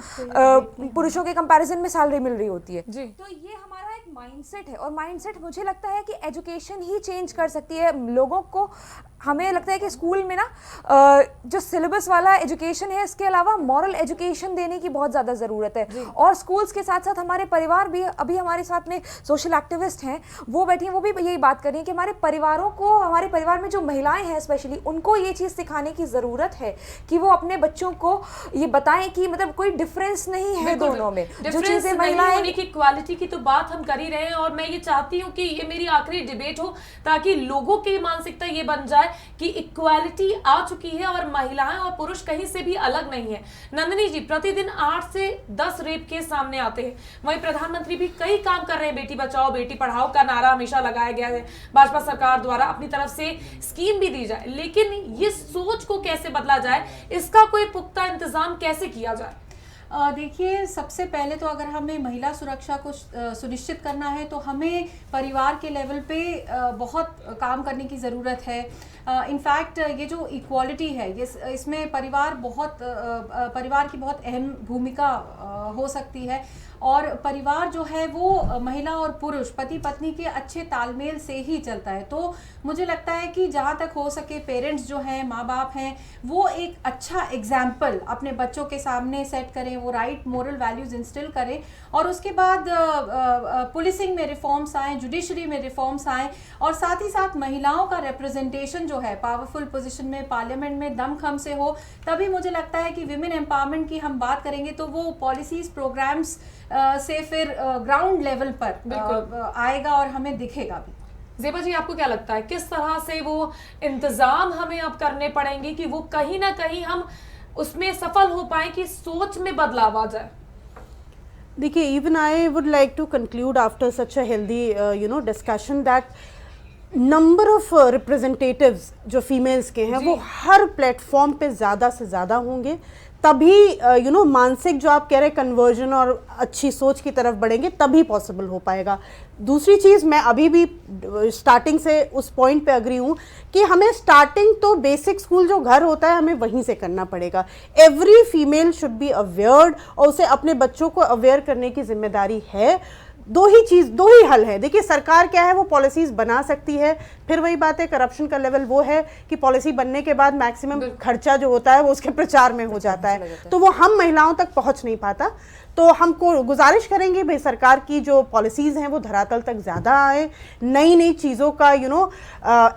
B: पुरुषों के कंपैरिजन में सैलरी मिल रही होती है।
A: जी।
B: तो ये हमारा एक माइंडसेट है, और माइंडसेट मुझे लगता है कि एजुकेशन ही चेंज कर सकती है लोगों को। हमें लगता है कि स्कूल में ना जो सिलेबस वाला एजुकेशन है, इसके अलावा मॉरल एजुकेशन देने की बहुत ज़्यादा ज़रूरत है। और स्कूल्स के साथ साथ हमारे परिवार भी, अभी हमारे साथ में सोशल एक्टिविस्ट हैं, वो बैठी हैं, वो भी यही बात कर रही हैं कि हमारे परिवारों को, हमारे परिवार में जो महिलाएं हैं स्पेशली, उनको ये चीज़ सिखाने की ज़रूरत है कि वो अपने बच्चों को ये बताएं कि मतलब कोई डिफरेंस नहीं है दोनों में। जो चीज़ें महिलाएं
A: होने की, इक्वालिटी की तो बात हम कर ही रहे हैं, और मैं ये चाहती हूँ कि ये मेरी आखिरी डिबेट हो ताकि लोगों की मानसिकता ये बन जाए कि इक्वालिटी आ चुकी है और महिलाएं और पुरुष कहीं से भी अलग नहीं है। नंदिनी जी, प्रतिदिन 8 से 10 रेप केस सामने आते हैं, वहीं प्रधानमंत्री भी कई काम कर रहे हैं, बेटी बचाओ बेटी पढ़ाओ का नारा हमेशा लगाया गया है, भाजपा सरकार द्वारा अपनी तरफ से स्कीम भी दी जाए, लेकिन ये सोच को कैसे बदला जाए, इसका कोई पुख्ता इंतजाम कैसे किया जाए?
D: देखिए, सबसे पहले तो अगर हमें महिला सुरक्षा को सुनिश्चित करना है तो हमें परिवार के लेवल पे बहुत काम करने की ज़रूरत है। इनफैक्ट ये जो इक्वालिटी है, ये इसमें परिवार की बहुत अहम भूमिका हो सकती है, और परिवार जो है वो महिला और पुरुष, पति पत्नी के अच्छे तालमेल से ही चलता है। तो मुझे लगता है कि जहाँ तक हो सके पेरेंट्स जो हैं, माँ बाप हैं, वो एक अच्छा एग्जाम्पल अपने बच्चों के सामने सेट करें, वो राइट मोरल वैल्यूज इंस्टिल करें, और उसके बाद पुलिसिंग में रिफॉर्म्स आएँ, जुडिशरी में रिफॉर्म्स आएँ, और साथ ही साथ महिलाओं का रिप्रेजेंटेशन जो है पावरफुल पोजीशन में, पार्लियामेंट में दमखम से हो, तभी मुझे लगता है कि विमेन एम्पावरमेंट की हम बात करेंगे तो वो पॉलिसीज, प्रोग्राम्स से फिर ग्राउंड लेवल पर आएगा और हमें दिखेगा भी।
A: ज़ेबा जी, आपको क्या लगता है, किस तरह से वो इंतजाम हमें अब करने पड़ेंगे कि वो कहीं ना कहीं हम उसमें सफल हो पाए कि सोच में बदलाव आ जाए?
C: देखिए, even I would like to conclude after such a healthy discussion that number of representatives जो फीमेल्स के हैं वो हर प्लेटफॉर्म पे ज़्यादा से ज़्यादा होंगे, तभी मानसिक जो आप कह रहे हैं कन्वर्जन और अच्छी सोच की तरफ बढ़ेंगे, तभी पॉसिबल हो पाएगा। दूसरी चीज़, मैं अभी भी स्टार्टिंग से उस पॉइंट पे अग्री हूँ कि हमें स्टार्टिंग तो बेसिक स्कूल जो घर होता है हमें वहीं से करना पड़ेगा। एवरी फीमेल शुड बी अवेयर्ड, और उसे अपने बच्चों को अवेयर करने की जिम्मेदारी है। दो ही हल है। देखिए, सरकार क्या है, वो पॉलिसीज बना सकती है, फिर वही बात है, करप्शन का लेवल वो है कि पॉलिसी बनने के बाद मैक्सिमम खर्चा जो होता है वो उसके प्रचार में हो जाता है, तो वो हम महिलाओं तक पहुंच नहीं पाता। तो हमको गुजारिश करेंगे भाई, सरकार की जो पॉलिसीज हैं वो धरातल तक ज़्यादा आए, नई नई चीज़ों का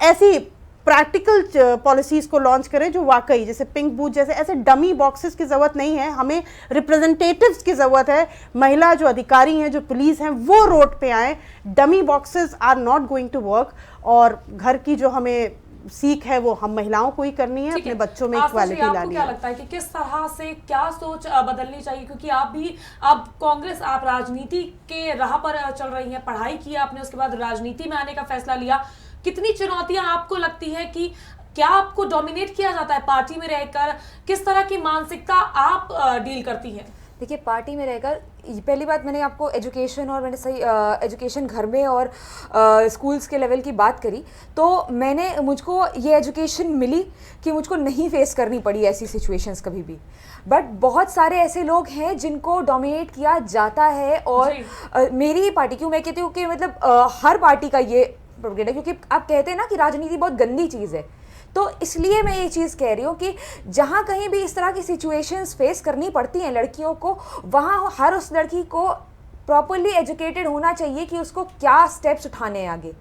C: ऐसी प्रैक्टिकल पॉलिसीज़ को लॉन्च करें जो वाकई, जैसे पिंक बूथ जैसे ऐसे डमी बॉक्सेस की ज़रूरत नहीं है, हमें रिप्रेजेंटेटिव्स की ज़रूरत है। महिला जो अधिकारी हैं, जो पुलिस हैं, वो रोड पे आए। Dummy boxes are not going to work, और घर की जो हमें सीख है वो हम महिलाओं को ही करनी है, अपने बच्चों में इक्वालिटी लानी है।
A: क्या लगता है कि किस तरह से क्या सोच बदलनी चाहिए, क्योंकि आप कांग्रेस, आप राजनीति के राह पर चल रही हैं, पढ़ाई की आपने, उसके बाद राजनीति में आने का फैसला लिया, कितनी चुनौतियां आपको लगती है कि क्या आपको डोमिनेट किया जाता है पार्टी में रहकर, किस तरह की मानसिकता आप डील करती हैं?
B: देखिए, पार्टी में रहकर, पहली बात मैंने आपको एजुकेशन और मैंने सही एजुकेशन घर में और स्कूल्स के लेवल की बात करी, तो मुझको ये एजुकेशन मिली कि मुझको नहीं फेस करनी पड़ी ऐसी सिचुएशंस कभी भी। बट बहुत सारे ऐसे लोग हैं जिनको डोमिनेट किया जाता है, और मेरी ही पार्टी, क्यों मैं कहती हूँ कि मतलब हर पार्टी का ये प्रोग्रेड है, क्योंकि आप कहते हैं ना कि राजनीति बहुत गंदी चीज़ है, तो इसलिए मैं ये चीज़ कह रही हूँ कि जहाँ कहीं भी इस तरह की सिचुएशंस फेस करनी पड़ती हैं लड़कियों को, वहाँ हर उस लड़की को प्रॉपरली एजुकेटेड होना चाहिए कि उसको क्या स्टेप्स उठाने हैं आगे।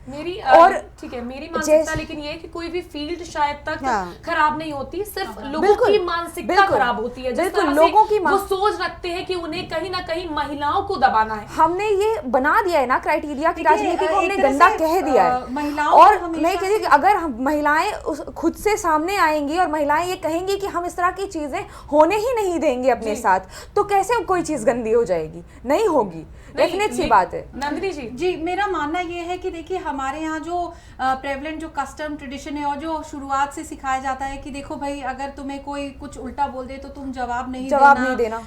A: मेरी
B: और
A: ठीक है, मेरी मानसिकता लेकिन ये है कि कोई भी फील्ड शायद तक खराब नहीं होती, सिर्फ लोगों की मानसिकता खराब होती है। जिस तरह
B: लोगों की
A: वो सोच रखते हैं कि उन्हें कहीं ना कहीं महिलाओं को दबाना है।
B: हमने ये बना दिया है ना क्राइटेरिया की राजनीति को हमने गंदा कह दिया है।
D: महिलाओं
B: और मैं कहती कि अगर हम महिलाएं खुद से सामने आएंगी और महिलाएं ये कहेंगी कि हम इस तरह की चीजें होने ही नहीं देंगे अपने साथ, तो कैसे कोई चीज गंदी हो जाएगी? नहीं होगी, डेफिनेट सी बात है।
A: नंदिनी जी,
D: जी मेरा मानना ये है कि देखिए हमारे यहाँ जो प्रेवलेंट जो कस्टम ट्रेडिशन है और जो शुरुआत से सिखाया जाता है कि देखो भाई अगर तुम्हें कोई कुछ उल्टा बोल दे तो तुम जवाब नहीं देना,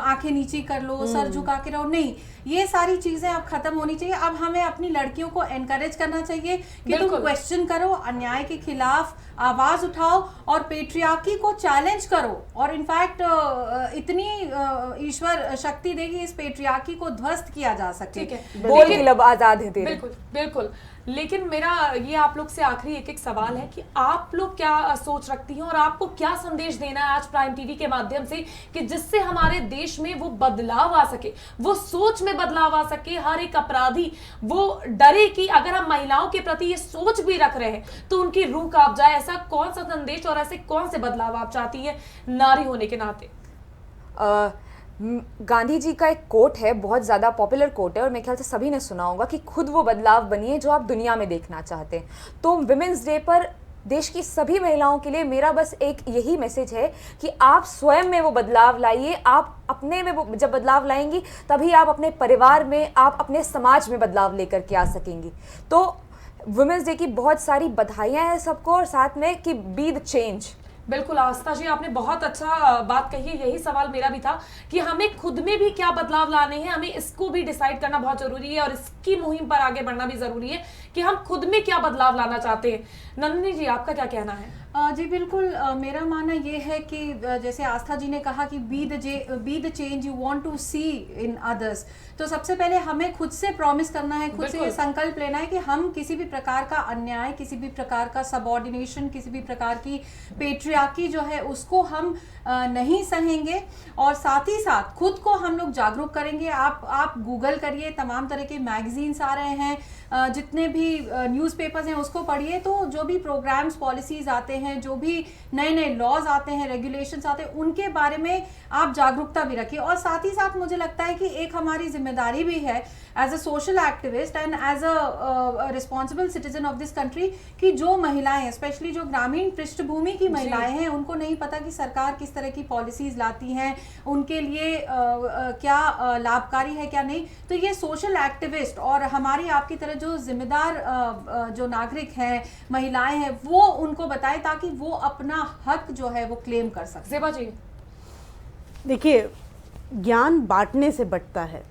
D: आंखें नीची कर लो, सर झुका के रहो, नहीं, ये सारी चीजें अब खत्म होनी चाहिए। अब हमें अपनी लड़कियों को एनकरेज करना चाहिए कि तुम क्वेश्चन करो, अन्याय के खिलाफ आवाज उठाओ और पेट्रियार्की को चैलेंज करो, और इनफैक्ट इतनी ईश्वर शक्ति देगी इस पेट्रियार्की को ध्वस्त किया जा सके।
A: ठीक है,
B: बोल की लब आजाद है तेरे।
A: बिल्कुल बिल्कुल। लेकिन मेरा ये आप लोग से आखिरी एक सवाल है कि आप लोग क्या सोच रखती हैं और आपको क्या संदेश देना है आज प्राइम टीवी के माध्यम से कि जिससे हमारे देश में वो बदलाव आ सके, वो सोच में बदलाव आ सके, हर एक अपराधी वो डरे कि अगर हम महिलाओं के प्रति ये सोच भी रख रहे हैं तो उनकी रूह कांप जाए। ऐसा कौन सा संदेश और ऐसे कौन से बदलाव आप चाहती है नारी होने के नाते?
B: गांधी जी का एक कोट है, बहुत ज़्यादा पॉपुलर कोट है और मेरे ख्याल से सभी ने सुना होगा कि खुद वो बदलाव बनिए जो आप दुनिया में देखना चाहते हैं। तो विमेंस डे पर देश की सभी महिलाओं के लिए मेरा बस एक यही मैसेज है कि आप स्वयं में वो बदलाव लाइए। आप अपने में वो जब बदलाव लाएंगी तभी आप अपने परिवार में, आप अपने समाज में बदलाव लेकर के आ सकेंगी। तो वुमेंस डे की बहुत सारी बधाइयाँ हैं सबको, और साथ में कि बी द चेंज।
A: बिल्कुल आस्था जी, आपने बहुत अच्छा बात कही है। यही सवाल मेरा भी था कि हमें खुद में भी क्या बदलाव लाने हैं, हमें इसको भी डिसाइड करना बहुत जरूरी है और इसकी मुहिम पर आगे बढ़ना भी जरूरी है कि हम खुद में क्या बदलाव लाना चाहते हैं। नंदिनी जी, आपका क्या कहना है?
D: जी बिल्कुल, मेरा मानना ये है कि जैसे आस्था जी ने कहा कि be the change you want to see in others, तो सबसे पहले हमें खुद से प्रॉमिस करना है, खुद से ये संकल्प लेना है कि हम किसी भी प्रकार का अन्याय, किसी भी प्रकार का सबऑर्डिनेशन, किसी भी प्रकार की पेट्रियार्की जो है उसको हम नहीं सहेंगे, और साथ ही साथ खुद को हम लोग जागरूक करेंगे। आप गूगल करिए, तमाम तरह के मैगजीन्स आ रहे हैं, जितने भी न्यूज़पेपर्स हैं उसको पढ़िए, तो जो भी प्रोग्राम्स पॉलिसीज आते हैं, जो भी नए नए लॉज आते हैं, रेगुलेशंस आते हैं, उनके बारे में आप जागरूकता भी रखिए। और साथ ही साथ मुझे लगता है कि एक हमारी जिम्मेदारी भी है as a social activist and as a responsible citizen of this country कि जो महिलाएं, स्पेशली जो ग्रामीण पृष्ठभूमि की महिलाएं हैं, उनको नहीं पता कि सरकार किस तरह की पॉलिसीज लाती हैं, उनके लिए क्या लाभकारी है क्या नहीं। तो ये सोशल एक्टिविस्ट और हमारी आपकी तरह जो जिम्मेदार जो नागरिक हैं, महिलाएं हैं, वो उनको बताएं ताकि वो अपना हक जो है वो क्लेम कर सकें।
A: ज़ेबा जी,
C: देखिए, ज्ञान बांटने से बढ़ता है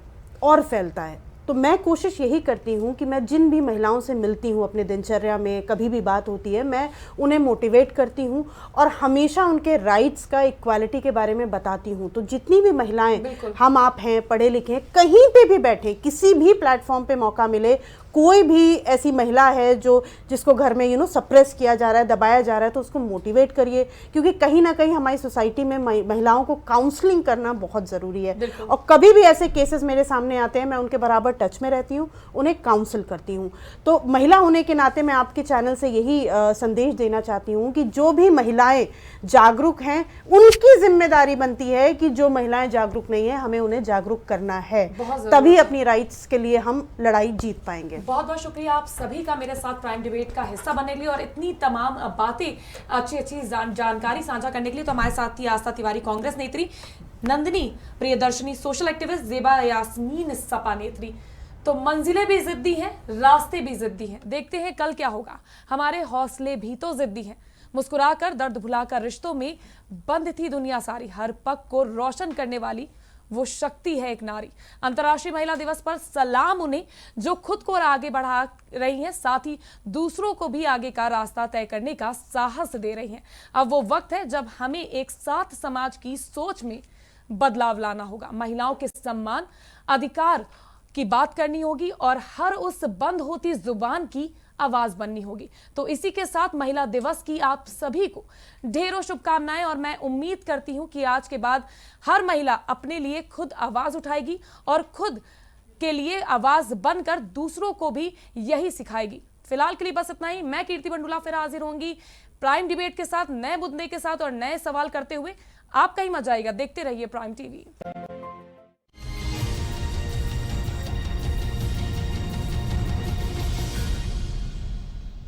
C: और फैलता है। तो मैं कोशिश यही करती हूँ कि मैं जिन भी महिलाओं से मिलती हूँ अपने दिनचर्या में, कभी भी बात होती है, मैं उन्हें मोटिवेट करती हूँ और हमेशा उनके राइट्स का, इक्वालिटी के बारे में बताती हूँ। तो जितनी भी महिलाएं, हम आप हैं, पढ़े लिखे हैं, कहीं पे भी बैठे, किसी भी प्लेटफॉर्म पे मौका मिले, कोई भी ऐसी महिला है जिसको घर में सप्रेस किया जा रहा है, दबाया जा रहा है, तो उसको मोटिवेट करिए, क्योंकि कहीं ना कहीं हमारी सोसाइटी में महिलाओं को काउंसलिंग करना बहुत ज़रूरी है। और कभी भी ऐसे केसेस मेरे सामने आते हैं, मैं उनके बराबर टच में रहती हूँ, उन्हें काउंसिल करती हूँ। तो महिला होने के नाते मैं आपके चैनल से यही संदेश देना चाहती हूँ कि जो भी महिलाएं जागरूक हैं, उनकी जिम्मेदारी बनती है कि जो महिलाएं जागरूक नहीं है, हमें उन्हें जागरूक करना है, तभी अपनी राइट्स के लिए हम लड़ाई जीत पाएंगे।
A: बहुत बहुत शुक्रिया आप सभी का मेरे साथ प्राइम डिबेट का हिस्सा बनने के लिए और इतनी तमाम बातें, अच्छी जानकारी साझा करने के लिए। तो हमारे साथ थी आस्था तिवारी, कांग्रेस नेत्री, नंदिनी प्रियदर्शनी, सोशल एक्टिविस्ट, ज़ेबा यास्मीन, सपा नेत्री। तो मंजिलें भी जिद्दी हैं, रास्ते भी जिद्दी हैं। देखते हैं कल क्या होगा। हमारे हौसले भी तो जिद्दी हैं। मुस्कुराकर, दर्द भुलाकर रिश्तों में बंद थी दुनिया सारी, हर पग को रोशन करने वाली वो शक्ति है एक नारी। अंतर्राष्ट्रीय महिला दिवस पर सलाम उन्हें जो खुद को आगे बढ़ा रही हैं, साथ ही दूसरों को भी आगे का रास्ता तय करने का साहस दे रही हैं। अब वो वक्त है जब हमें एक साथ समाज की सोच में बदलाव लाना होगा। महिलाओं के सम्मान, अधिकार की बात करनी होगी और हर उस बंद होती जुबान की आवाज बननी होगी। तो इसी के साथ महिला दिवस की आप सभी को ढेरों शुभकामनाएं और मैं उम्मीद करती हूं कि आज के बाद हर महिला अपने लिए खुद आवाज उठाएगी और खुद के लिए आवाज बनकर दूसरों को भी यही सिखाएगी। फिलहाल के लिए बस इतना ही। मैं कीर्ति बंडुला फिर हाजिर होंगी प्राइम डिबेट के साथ, नए मुद्दे के साथ और नए सवाल करते हुए। आपका ही मजा आएगा। देखते रहिए प्राइम टीवी।